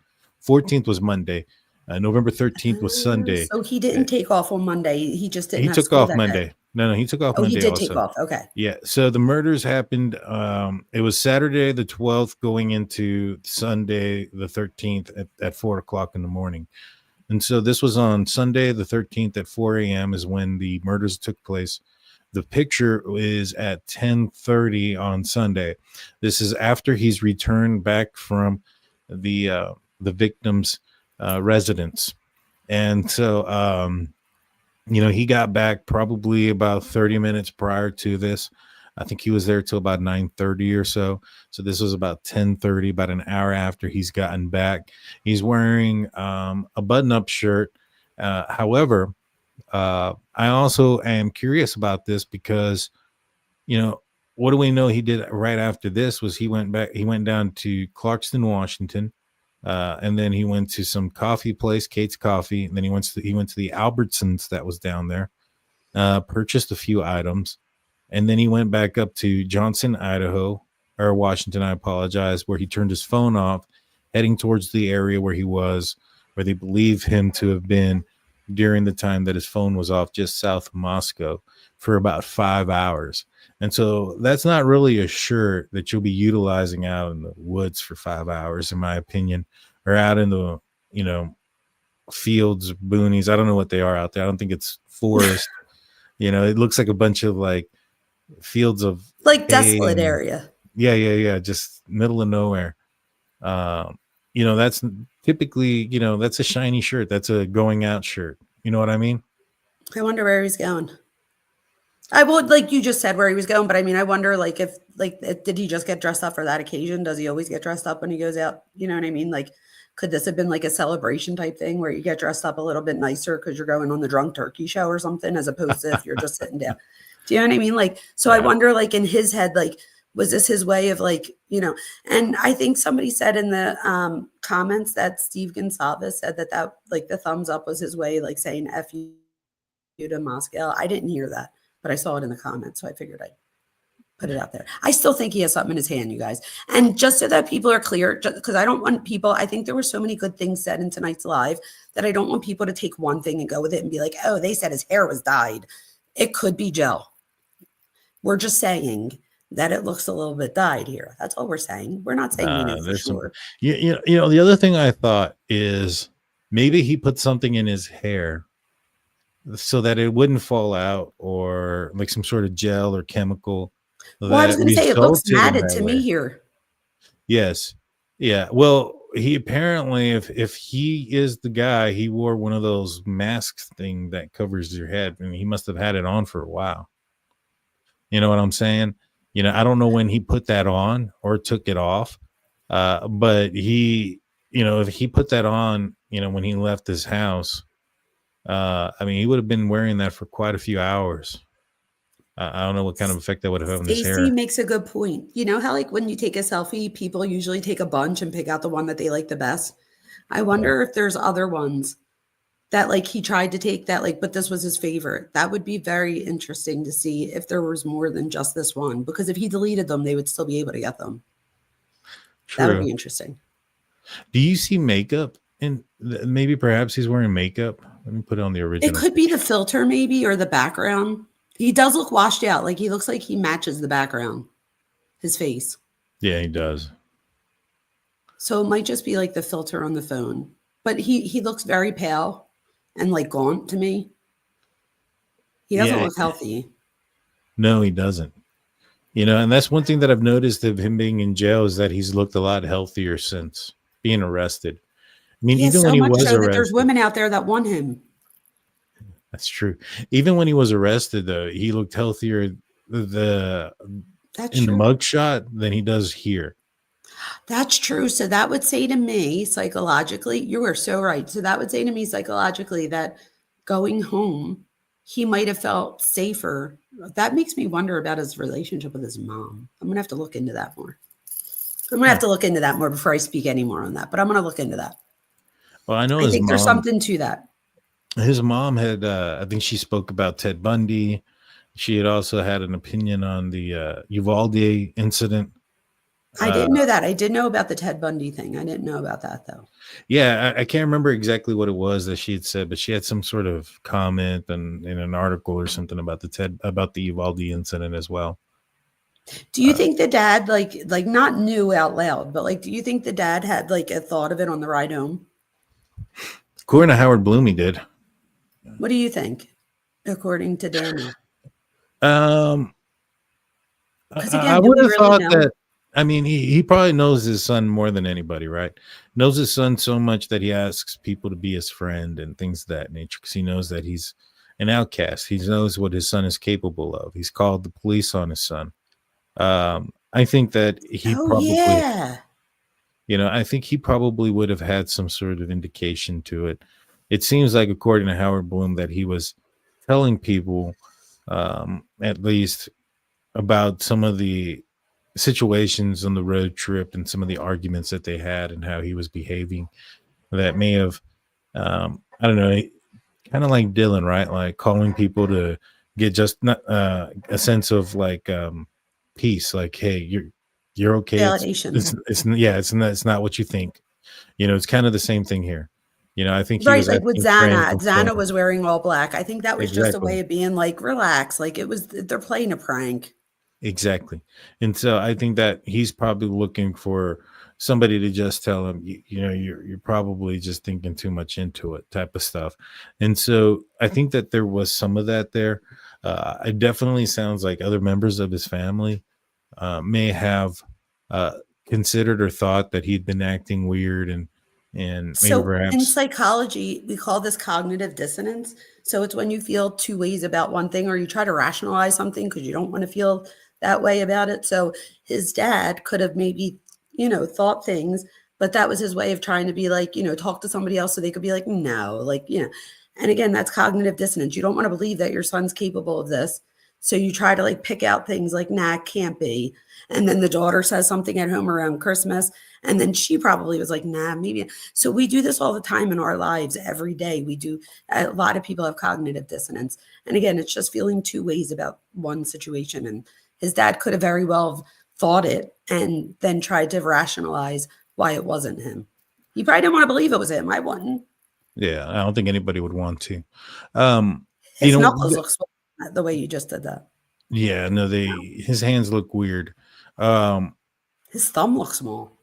14th was Monday. November 13th was Sunday. So he didn't take off on Monday. He just didn't He have took school off that Monday. day. No, he took off Oh, Monday he did also. take off. Okay. Yeah. So the murders happened. It was Saturday the 12th going into Sunday the 13th at 4 o'clock in the morning. And so this was on Sunday the 13th at 4 a.m. is when the murders took place. The picture is at 10:30 on Sunday. This is after he's returned back from the victim's residence. And so, he got back probably about 30 minutes prior to this. I think he was there till about 9:30 or so. So this was about 10:30, about an hour after he's gotten back. He's wearing a button-up shirt. However, I also am curious about this because, what do we know he did right after this was he went down to Clarkston, Washington. And then he went to some coffee place, Kate's Coffee. And then he went to the Albertsons that was down there, purchased a few items. And then he went back up to Johnson, Idaho, or Washington, I apologize, where he turned his phone off, heading towards the area where they believe him to have been during the time that his phone was off just south of Moscow for about 5 hours. And so that's not really a shirt that you'll be utilizing out in the woods for 5 hours, in my opinion, or out in the, fields, boonies. I don't know what they are out there. I don't think it's forest. It looks like a bunch of fields of Desolate area. Yeah. Just middle of nowhere. That's typically, that's a shiny shirt. That's a going out shirt. You know what I mean? I wonder where he's going. I would, you just said where he was going, but I mean, I wonder if did he just get dressed up for that occasion? Does he always get dressed up when he goes out? You know what I mean? Could this have been a celebration type thing where you get dressed up a little bit nicer because you're going on the Drunk Turkey Show or something, as opposed to if you're just sitting down? Do you know what I mean? So I wonder, in his head, was this his way of and I think somebody said in the comments that Steve Goncalves said that the thumbs up was his way, saying F you to Moscow. I didn't hear that, but I saw it in the comments. So I figured I'd put it out there. I still think he has something in his hand, you guys. And just so that people are clear, because I don't want people, I think there were so many good things said in tonight's live that I don't want people to take one thing and go with it and be like, oh, they said his hair was dyed. It could be gel. We're just saying that it looks a little bit dyed here. That's all we're saying. We're not saying we know for sure. The other thing I thought is maybe he put something in his hair so that it wouldn't fall out, or some sort of gel or chemical. Well, I was going to say, it looks matted to me here. Yes. Yeah. Well, he apparently, if he is the guy, he wore one of those masks thing that covers your head. I mean, he must have had it on for a while. You know what I'm saying? I don't know when he put that on or took it off. But he, if he put that on, when he left his house, he would have been wearing that for quite a few hours. I don't know what kind of effect that would have on his hair. Stacey makes a good point. You know how when you take a selfie, people usually take a bunch and pick out the one that they like the best? I wonder if there's other ones that he tried to take that but this was his favorite. That would be very interesting to see if there was more than just this one, because if he deleted them, they would still be able to get them. True. That would be interesting. Do you see makeup? And maybe perhaps he's wearing makeup. Let me put it on the original. It could be the filter maybe, or the background. He does look washed out. He looks like he matches the background, his face. Yeah, he does. So it might just be like the filter on the phone. But he looks very pale and like gaunt to me. He doesn't Yeah, look healthy. no, he doesn't. You know, and that's one thing that I've noticed of him being in jail is that he's looked a lot healthier since being arrested. I mean, He has even when so he much was so that there's arrested, women out there that want him. that's true. Even when he was arrested, though, he looked healthier the That's in the true. mugshot than he does here. That's true. So that would say to me psychologically, you are so right. So that would say to me psychologically that going home, he might have felt safer. That makes me wonder about his relationship with his mom. I'm going to have to look into that more. I'm going to have to look into that more before I speak any more on that, but I'm going to look into that. Well, I know I his think there's mom. something to that. His mom had, I think she spoke about Ted Bundy. She had also had an opinion on the Uvalde incident. I didn't know that. I did know about the Ted Bundy thing. I didn't know about that though. Yeah, I can't remember exactly what it was that she had said, but she had some sort of comment in an article or something about the Uvalde incident as well. Do you think the dad like not knew out loud, but like do you think the dad had like a thought of it on the ride home? According to Howard Bloom, he did. What do you think? According to Daniel. Um, Because I again, do would we have really thought know? that. I mean, he probably knows his son more than anybody, right? Knows his son so much that he asks people to be his friend and things of that nature because he knows that he's an outcast. He knows what his son is capable of. He's called the police on his son. I think that he Oh probably, yeah. I think he probably would have had some sort of indication to it. It seems like, according to Howard Bloom, that he was telling people, at least, about some of the situations on the road trip and some of the arguments that they had and how he was behaving that may have, I don't know, kind of like Dylan, right? Like calling people to get just not a sense of like peace, like, hey, you're okay. Validation. It's not what you think. It's kind of the same thing here. I think he Right, was like with asking friends Xana. and Xana saying, was wearing all black. I think that was just a exactly. way of being like, relax. Like it was, they're playing a prank. Exactly. And so I think that he's probably looking for somebody to just tell him, you're probably just thinking too much into it type of stuff. And so I think that there was some of that there. It definitely sounds like other members of his family may have considered or thought that he'd been acting weird and maybe So in perhaps. psychology, we call this cognitive dissonance. So it's when you feel two ways about one thing or you try to rationalize something because you don't want to feel that way about it. So his dad could have maybe, thought things, but that was his way of trying to be like, talk to somebody else so they could be like, no, like, And again, that's cognitive dissonance. You don't want to believe that your son's capable of this. So you try to like pick out things like, nah, it can't be. And then the daughter says something at home around Christmas. And then she probably was like, nah, maybe. So we do this all the time in our lives every day. We do. A lot of people have cognitive dissonance. And again, it's just feeling two ways about one situation. And his dad could have very well have thought it and then tried to rationalize why it wasn't him. He probably didn't want to believe it was him. I wouldn't. Yeah, I don't think anybody would want to. His knuckles look swollen the way you just did that. Yeah, no, his hands look weird. His thumb looks small.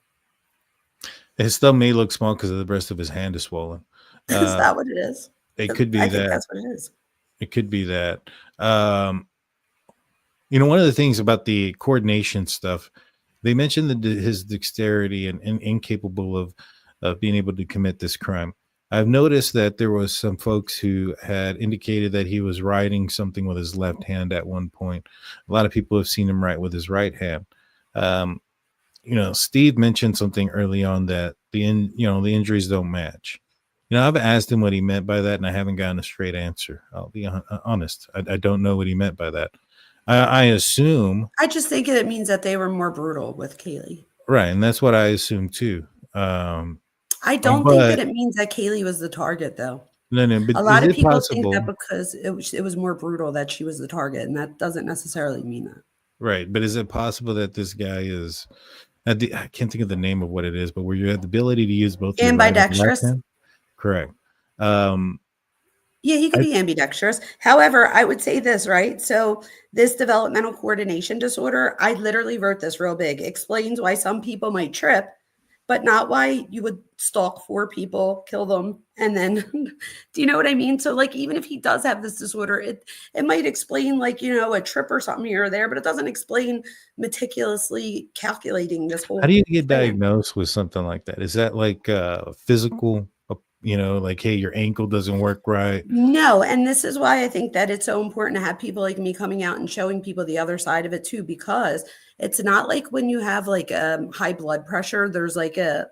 His thumb may look small because the rest of his hand is swollen. Is that what it is? It could be I think that. that's what it is. It could be that. One of the things about the coordination stuff, they mentioned that his dexterity and incapable of being able to commit this crime. I've noticed that there was some folks who had indicated that he was writing something with his left hand at one point. A lot of people have seen him write with his right hand. Steve mentioned something early on that the injuries don't match. I've asked him what he meant by that, and I haven't gotten a straight answer. I'll be honest. I don't know what he meant by that. I assume. I just think it means that they were more brutal with Kaylee. Right, and that's what I assume too. I don't think that it means that Kaylee was the target, though. No, but a lot of people possible? think that because it was more brutal that she was the target, and that doesn't necessarily mean that. Right, but is it possible that this guy is? I can't think of the name of what it is, but where you have the ability to use both ambidextrous. Correct. Yeah, he could be ambidextrous. However, I would say this, right? So this developmental coordination disorder, I literally wrote this real big, explains why some people might trip, but not why you would stalk 4 people, kill them, and then do you know what I mean? So like even if he does have this disorder, it might explain like, a trip or something here or there, but it doesn't explain meticulously calculating this whole How do you get plan. diagnosed with something like that? Is that like physical, like, hey, your ankle doesn't work right? No, and this is why I think that it's so important to have people like me coming out and showing people the other side of it too, because it's not like when you have like high blood pressure, there's like a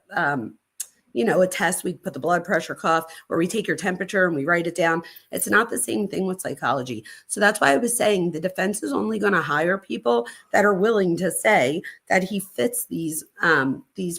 test, we put the blood pressure cuff, or we take your temperature and we write it down. It's not the same thing with psychology. So that's why I was saying the defense is only going to hire people that are willing to say that he fits these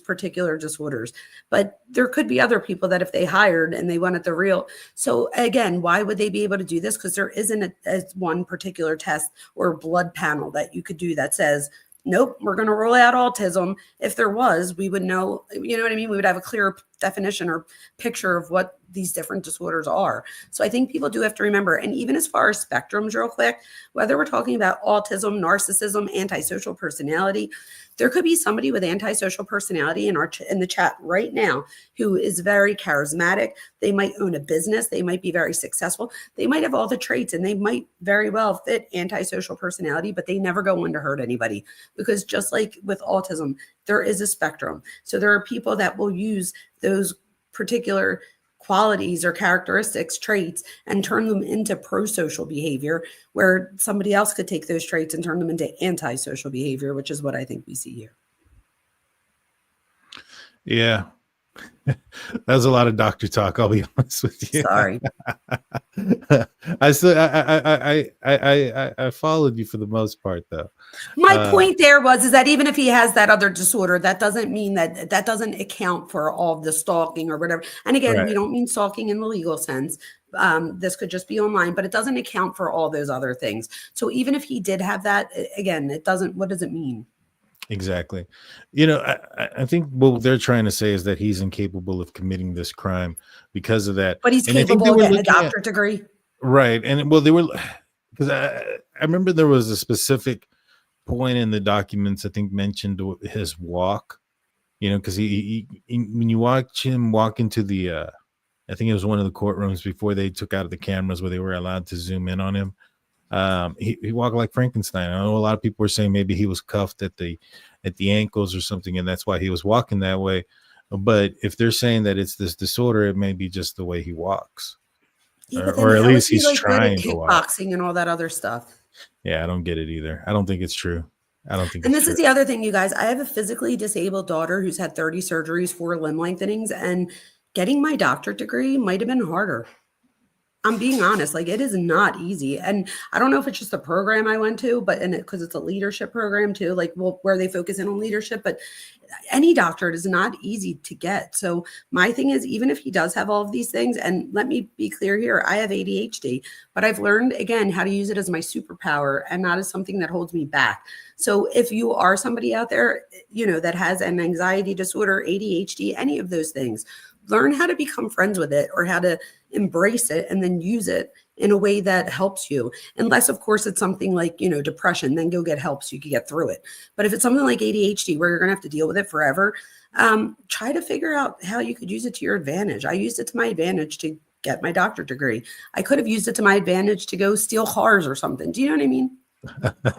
particular disorders. But there could be other people that if they hired and they wanted the real. So again, why would they be able to do this? Because there isn't a one particular test or blood panel that you could do that says, nope, we're going to rule out autism. If there was, we would know, you know what I mean? We would have a clear definition or picture of what these different disorders are. So I think people do have to remember, and even as far as spectrums real quick, whether we're talking about autism, narcissism, antisocial personality, there could be somebody with antisocial personality in the chat right now who is very charismatic. They might own a business. They might be very successful. They might have all the traits and they might very well fit antisocial personality, but they never go on to hurt anybody, because just like with autism, there is a spectrum. So there are people that will use those particular qualities or characteristics, traits, and turn them into pro-social behavior, where somebody else could take those traits and turn them into anti-social behavior, which is what I think we see here. Yeah. That was a lot of doctor talk, I'll be honest with you. Sorry. I followed you for the most part though. My point there is that even if he has that other disorder, that doesn't mean that doesn't account for all of the stalking or whatever. And again, Right. We don't mean stalking in the legal sense. This could just be online, but it doesn't account for all those other things. So even if he did have that, again, what does it mean? Exactly. I think what they're trying to say is that he's incapable of committing this crime because of that. But he's And I think capable they of were getting a looking at- doctorate degree. Right. And well, they were, because I remember there was a specific point in the documents, I think, mentioned his walk, because he when you watch him walk into the, I think it was one of the courtrooms before they took out of the cameras where they were allowed to zoom in on him. He walked like Frankenstein. I know a lot of people were saying maybe he was cuffed at the ankles or something, and that's why he was walking that way. But if they're saying that it's this disorder, it may be just the way he walks, Yeah, or at least he's like trying to walk. kickboxing and all that other stuff. Yeah, I don't get it either. I don't think it's true. I don't think. And it's this is true. the other thing, you guys. I have a physically disabled daughter who's had 30 surgeries, 4 limb lengthenings, and getting my doctorate degree might have been harder. I'm being honest, like it is not easy. And I don't know if it's just the program I went to, but because it's a leadership program too, like where they focus in on leadership, but any doctorate is not easy to get. So my thing is, even if he does have all of these things, and let me be clear here, I have ADHD, but I've learned again how to use it as my superpower and not as something that holds me back. So if you are somebody out there, that has an anxiety disorder, ADHD, any of those things, learn how to become friends with it or how to embrace it and then use it in a way that helps you. Unless, of course, it's something like, depression, then go get help so you can get through it. But if it's something like ADHD where you're going to have to deal with it forever, try to figure out how you could use it to your advantage. I used it to my advantage to get my doctorate degree. I could have used it to my advantage to go steal cars or something. Do you know what I mean?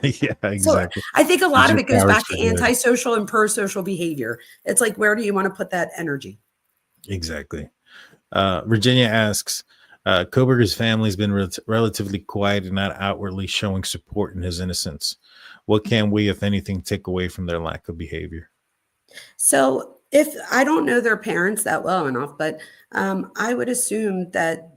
Yeah, exactly. So I think a lot of it goes back to Powers for good. antisocial and pro-social behavior. It's like, where do you want to put that energy? Exactly. Virginia asks, Kohberger's family has been relatively quiet and not outwardly showing support in his innocence. What can we, if anything, take away from their lack of behavior? So if I don't know their parents that well enough, but I would assume that,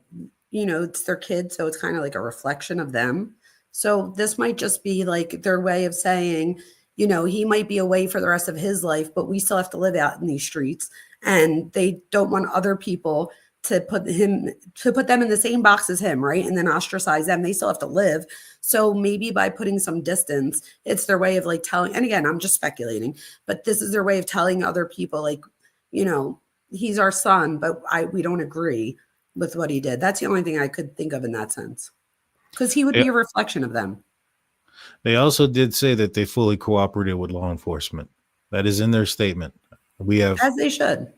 it's their kid. So it's kind of like a reflection of them. So this might just be like their way of saying, he might be away for the rest of his life, but we still have to live out in these streets. And they don't want other people to put them in the same box as him, right? And then ostracize them. They still have to live. So maybe by putting some distance, it's their way of like telling, and again, I'm just speculating, but this is their way of telling other people, like, he's our son, but we don't agree with what he did. That's the only thing I could think of in that sense. Because he would be a reflection of them. They also did say that they fully cooperated with law enforcement. That is in their statement. We have As they should.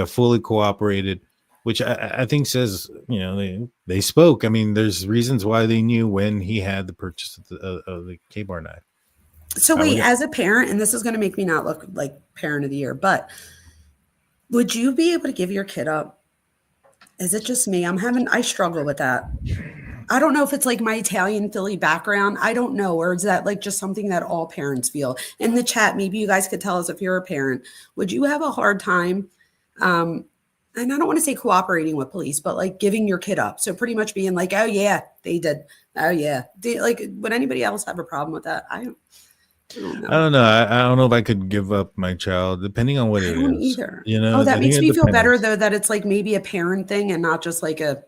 fully cooperated, which I think says, they spoke. I mean, there's reasons why they knew when he had the purchase of the K-bar knife. So wait, as a parent, and this is going to make me not look like parent of the year, but would you be able to give your kid up? Is it just me? I struggle with that. I don't know if it's like my Italian Philly background. I don't know. Or is that like just something that all parents feel? In the chat, maybe you guys could tell us if you're a parent. Would you have a hard time, and I don't want to say cooperating with police, but like giving your kid up? So pretty much being like, oh yeah, they did. Oh yeah. Would anybody else have a problem with that? I don't know. I don't know. I don't know if I could give up my child, depending on what it is. I don't either. Oh, that makes me feel better though, that it's like maybe a parent thing and not just like an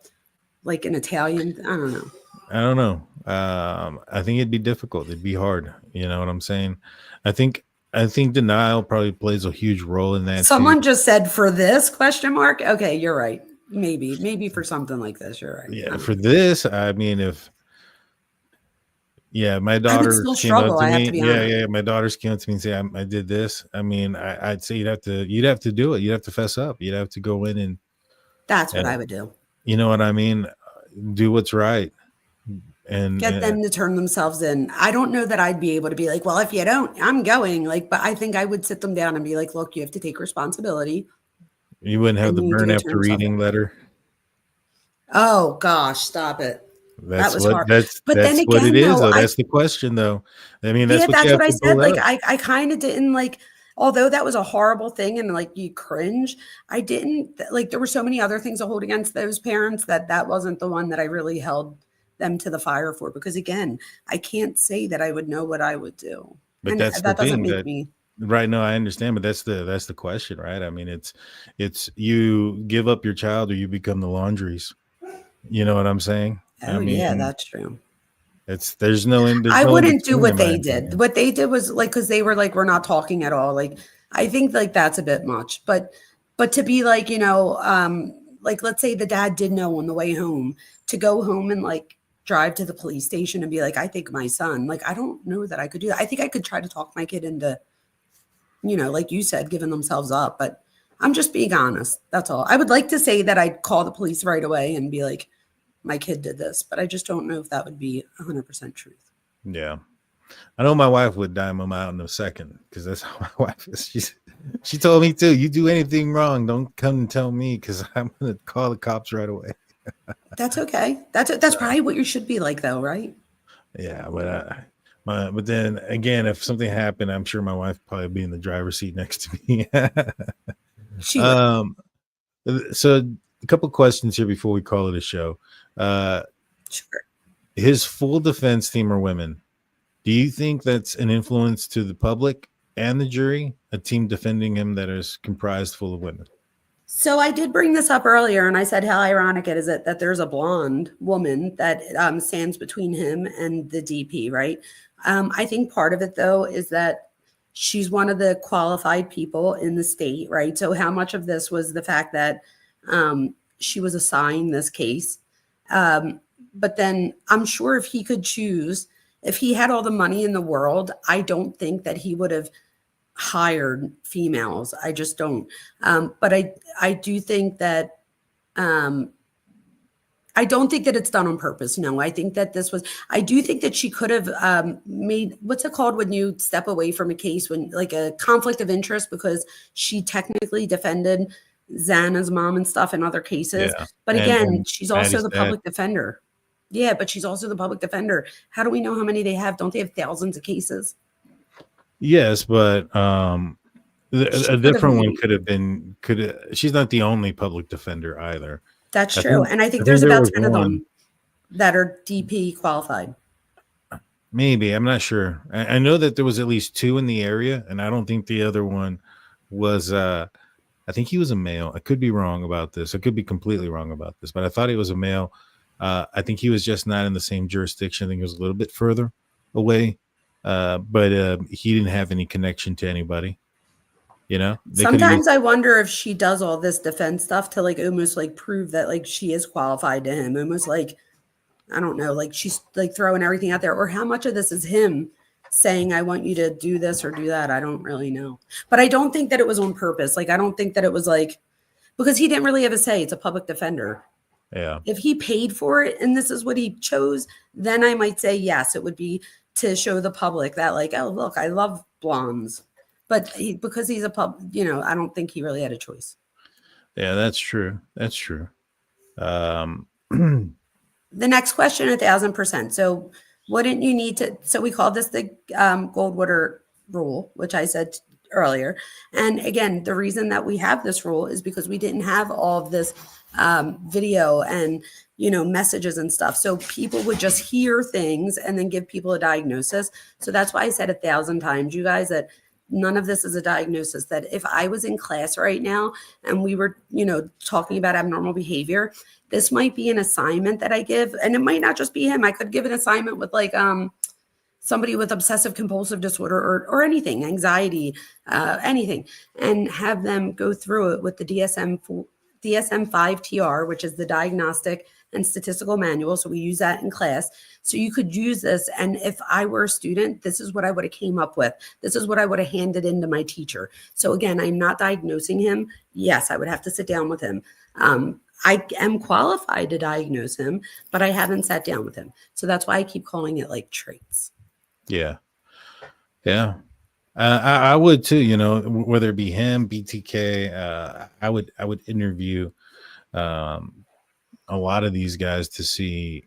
Italian. I don't know. I think it'd be difficult. It'd be hard. You know what I'm saying? I think denial probably plays a huge role in that. Someone just said for this ? Okay, you're right. Maybe for something like this, you're right. Yeah, for this, I mean, my daughter came up to me. My daughters came up to me and say, I did this. I mean, I'd say you'd have to do it. You'd have to fess up. You'd have to go in and. That's what I would do. You know what I mean? Do what's right. And get them to turn themselves in. I don't know that I'd be able to be like, well, if you don't, I'm going. But I think I would sit them down and be like, look, you have to take responsibility. You wouldn't have the burn after reading letter. Oh gosh, stop it. That was hard. That's what it is, though. That's the question, though. I mean, that's what I said. I kind of didn't like. Although that was a horrible thing and like you cringe, I didn't like. There were so many other things to hold against those parents that wasn't the one that I really held them to the fire for. Because again, I can't say that I would know what I would do. But and that's that the doesn't thing. make me. Right. No, I understand, but that's the question, right? I mean, it's you give up your child or you become the laundries. You know what I'm saying? Oh, yeah, that's true. There's no. I wouldn't do what they did. What they did was like, because they were like, we're not talking at all. Like, I think like that's a bit much. But to be like, like let's say the dad did know on the way home to go home and like drive to the police station and be like, I think my son. Like, I don't know that I could do that. I think I could try to talk my kid into, like you said, giving themselves up. But I'm just being honest. That's all. I would like to say that I'd call the police right away and be like, my kid did this, but I just don't know if that would be 100% truth. Yeah. I know my wife would dime him out in a second because that's how my wife is. She told me too, you do anything wrong, don't come and tell me because I'm going to call the cops right away. That's okay. That's probably what you should be like though, right? Yeah. But then again, if something happened, I'm sure my wife would probably be in the driver's seat next to me. She would. So a couple questions here before we call it a show. Sure. His full defense team are women. Do you think that's an influence to the public and the jury, a team defending him that is comprised full of women? So I did bring this up earlier, and I said how ironic it is that there's a blonde woman that stands between him and the DP, right? I think part of it, though, is that she's one of the qualified people in the state, right? So how much of this was the fact that she was assigned this case? But then I'm sure if he could choose, if he had all the money in the world, I don't think that he would have hired females. I just don't. But I do think that I don't think that it's done on purpose. No, I think that I do think that she could have made, what's it called when you step away from a case, when like a conflict of interest, because she technically defended Xana's mom and stuff in other cases. Yeah. But again, she's also the public defender. Yeah, but she's also the public defender. How do we know how many they have? Don't they have thousands of cases? Yes, but a different one could have been. She's not the only public defender either. That's true, and I think there's about 10 of them that are DP qualified. Maybe, I'm not sure. I know that there was at least 2 in the area, and I don't think the other one was. I think he was a male. I could be wrong about this. I could be completely wrong about this, but I thought he was a male. I think he was just not in the same jurisdiction. I think he was a little bit further away, but he didn't have any connection to anybody. Sometimes I wonder if she does all this defense stuff to like almost like prove that like she is qualified to him. Almost like, I don't know, like she's like throwing everything out there, or how much of this is him saying, I want you to do this or do that. I don't really know. But I don't think that it was on purpose. Like, I don't think that it was like, because he didn't really have a say. It's a public defender. Yeah. If he paid for it and this is what he chose, then I might say yes, it would be to show the public that, like, oh, look, I love blondes. But because he's a I don't think he really had a choice. Yeah, that's true. That's true. The next question, 1,000%. So wouldn't you need to, so we call this the Goldwater rule, which I said earlier. And again, the reason that we have this rule is because we didn't have all of this video and, messages and stuff. So people would just hear things and then give people a diagnosis. So that's why I said 1,000 times, you guys, that none of this is a diagnosis. That if I was in class right now and we were, talking about abnormal behavior, this might be an assignment that I give. And it might not just be him. I could give an assignment with like somebody with obsessive compulsive disorder or anything, anxiety, anything, and have them go through it with the DSM-5 TR, which is the Diagnostic and Statistical Manual. So we use that in class. So you could use this. And if I were a student, this is what I would have came up with. This is what I would have handed into my teacher. So again, I'm not diagnosing him. Yes, I would have to sit down with him. I am qualified to diagnose him, but I haven't sat down with him. So that's why I keep calling it like traits. Yeah. Yeah. I would too, whether it be him, BTK, I would interview a lot of these guys to see,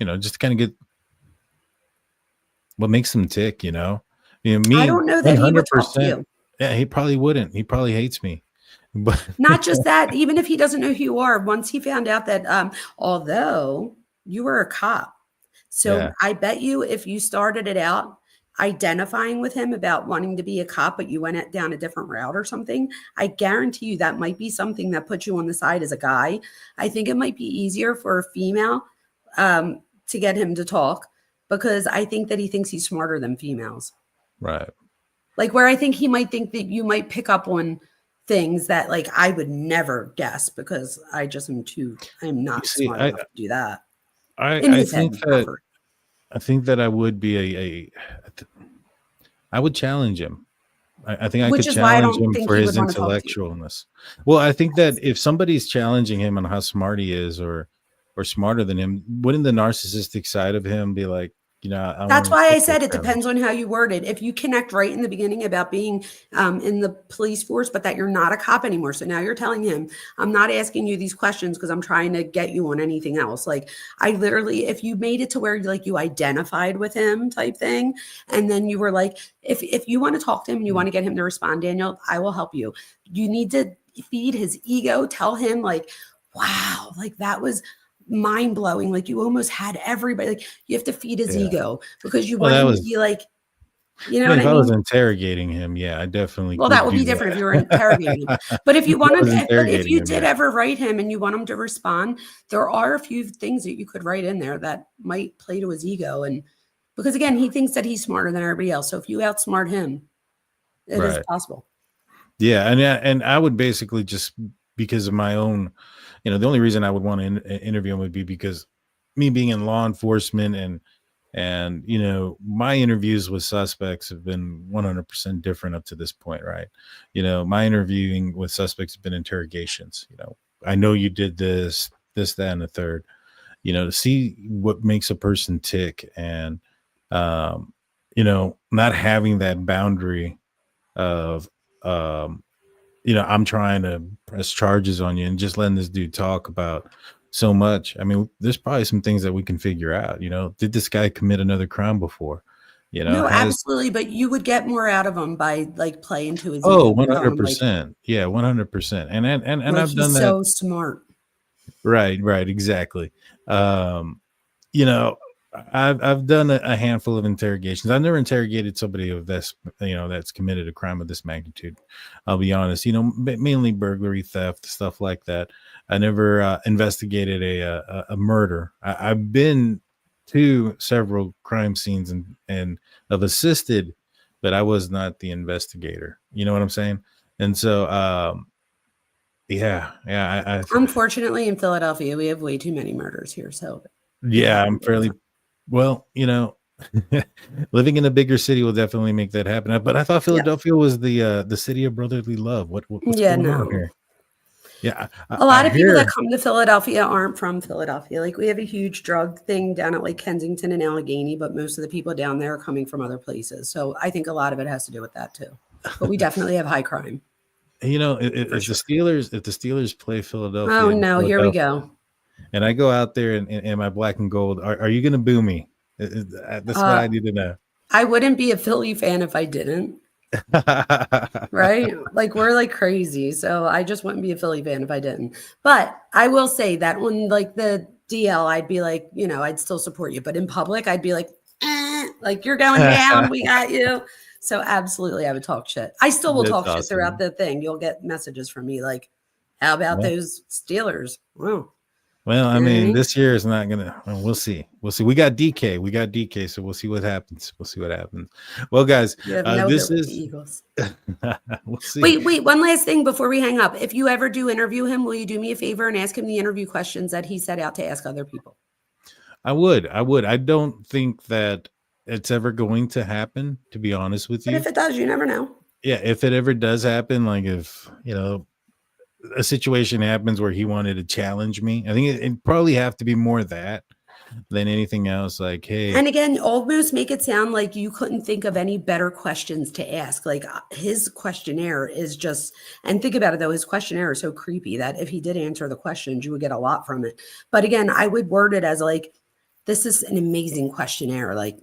just to kind of get what makes them tick, me. I don't know that he would talk to you. Yeah, he probably wouldn't. He probably hates me. But not just that, even if he doesn't know who you are, once he found out that although you were a cop, so yeah. I bet you if you started it out identifying with him about wanting to be a cop, but you went down a different route or something, I guarantee you that might be something that puts you on the side as a guy. I think it might be easier for a female to get him to talk, because I think that he thinks he's smarter than females. Right. Like where I think he might think that you might pick up on things that like I would never guess, because I just I'm not smart enough to do that. I think that I would be I would challenge him. I think I could challenge him for his intellectualness. Well, I think that if somebody's challenging him on how smart he is or smarter than him, wouldn't the narcissistic side of him be like, that's why I said it depends on how you word it. If you connect right in the beginning about being in the police force, but that you're not a cop anymore. So now you're telling him, I'm not asking you these questions because I'm trying to get you on anything else. Like I literally, if you made it to where like you identified with him type thing, and then you were like, if you want to talk to him and you want to get him to respond, Daniel, I will help you. You need to feed his ego. Tell him like, wow, like that was mind-blowing. Like you almost had everybody, like you have to feed his ego, because you want him to be like, what I mean? I was interrogating him, I definitely. Well, that would be different if you were interrogating him. But if you wanted, but if you did ever write him and you want him to respond, there are a few things that you could write in there that might play to his ego, and because again, he thinks that he's smarter than everybody else. So if you outsmart him, it is possible. Yeah, and I would basically just, because of my own, the only reason I would want to interview him would be because me being in law enforcement and my interviews with suspects have been 100% different up to this point, right? My interviewing with suspects have been interrogations. I know you did this, that, and the third. To see what makes a person tick, and not having that boundary of I'm trying to press charges on you and just letting this dude talk about so much. I mean, there's probably some things that we can figure out. Did this guy commit another crime before? No, absolutely. But you would get more out of him by like playing to his. 100%. Yeah, 100%. And like I've done that. So smart. Right. Exactly. I've done a handful of interrogations. I've never interrogated somebody of this, that's committed a crime of this magnitude. I'll be honest, mainly burglary, theft, stuff like that. I never investigated a murder. I've been to several crime scenes and have assisted, but I was not the investigator. You know what I'm saying? And so, I unfortunately in Philadelphia, we have way too many murders here. So I'm fairly. Well, Living in a bigger city will definitely make that happen. But I thought Yeah. Philadelphia was the city of brotherly love. What's Yeah, going on no. here? Yeah, A lot I of people hear. that come to Philadelphia aren't from Philadelphia. Like we have a huge drug thing down at like Kensington and Allegheny, but most of the people down there are coming from other places. So I think a lot of it has to do with that too. But we definitely have high crime. You know, For if the sure. Steelers play Oh Philadelphia no, here we go. and I go out there in my black and gold, are you going to boo me? That's what I need to know. I wouldn't be a Philly fan if I didn't. Right? Like we're like crazy. So I just wouldn't be a Philly fan if I didn't. But I will say that when like the DL, I'd be like, you know, I'd still support you. But in public, I'd be like you're going down. We got you. So absolutely, I would talk shit. I still will That's talk shit awesome. throughout the thing. You'll get messages from me like, how about Yeah. those Steelers? Wow. Well, I You know what I mean, mean? this year is not gonna. Well, we'll see. We'll see. We got DK, so we'll see what happens. Well, guys, You have no this hit with the is. Eagles. We'll see. Wait, one last thing before we hang up. If you ever do interview him, will you do me a favor and ask him the interview questions that he set out to ask other people? I would. I don't think that it's ever going to happen, to be honest with But you. if it does, you never know. Yeah, if it ever does happen, like if a situation happens where he wanted to challenge me, I think it'd probably have to be more that than anything else. Like, hey, And again, almost make it sound like you couldn't think of any better questions to ask. Like his questionnaire is just, and think about it though, his questionnaire is so creepy that if he did answer the questions, you would get a lot from it. But again, I would word it as like, this is an amazing questionnaire, like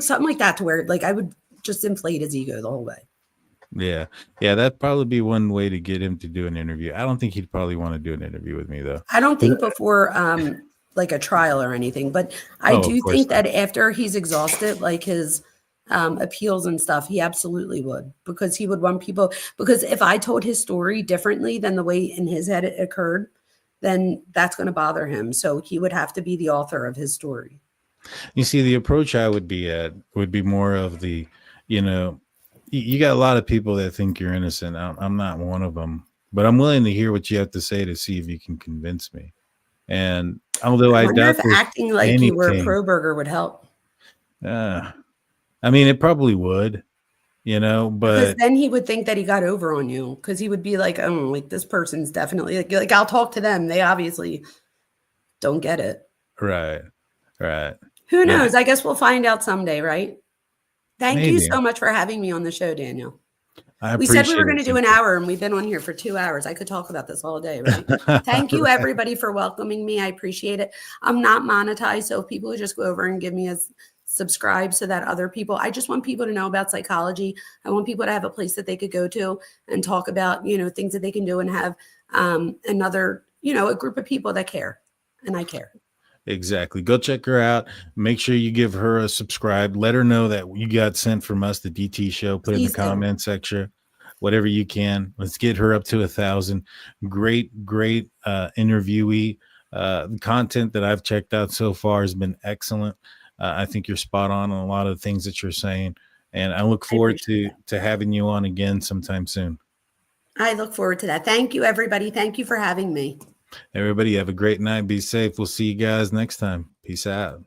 something like that, to where like I would just inflate his ego the whole way. yeah, that'd probably be one way to get him to do an interview. I don't think he'd probably want to do an interview with me though. I don't think before like a trial or anything, but I Oh, do of course think not. that after he's exhausted like his appeals and stuff, he absolutely would, because he would want people, because if I told his story differently than the way in his head it occurred, then that's going to bother him. So he would have to be the author of his story. You see, the approach I would be at would be more of the, you got a lot of people that think you're innocent. I'm not one of them, but I'm willing to hear what you have to say to see if you can convince me. And although I wonder doubt if there's acting like you were a anything, Kohberger would help. I mean, it probably would, Because but then he would think that he got over on you, because he would be like, oh, like this person's definitely like I'll talk to them. They obviously don't get it. right. Who Yeah. knows? I guess we'll find out someday, right? Thank you Maybe. so much for having me on the show, Daniel. I We said we were appreciate going it. to do an hour and we've been on here for 2 hours. I could talk about this all day, right? Thank you, everybody, for welcoming me. I appreciate it. I'm not monetized, so if people would just go over and give me a subscribe so that other people, I just want people to know about psychology. I want people to have a place that they could go to and talk about, things that they can do, and have another, a group of people that care. And I care. Exactly. Go check her out. Make sure you give her a subscribe. Let her know that you got sent from us, the DT show. Put it in Please the do. comment section, whatever you can. Let's get her up to 1,000. Great interviewee. The content that I've checked out so far has been excellent. I think you're spot on a lot of the things that you're saying, and I look forward to having you on again sometime soon. I look forward to that. Thank you, everybody. Thank you for having me. Everybody have a great night. Be safe. We'll see you guys next time. Peace out.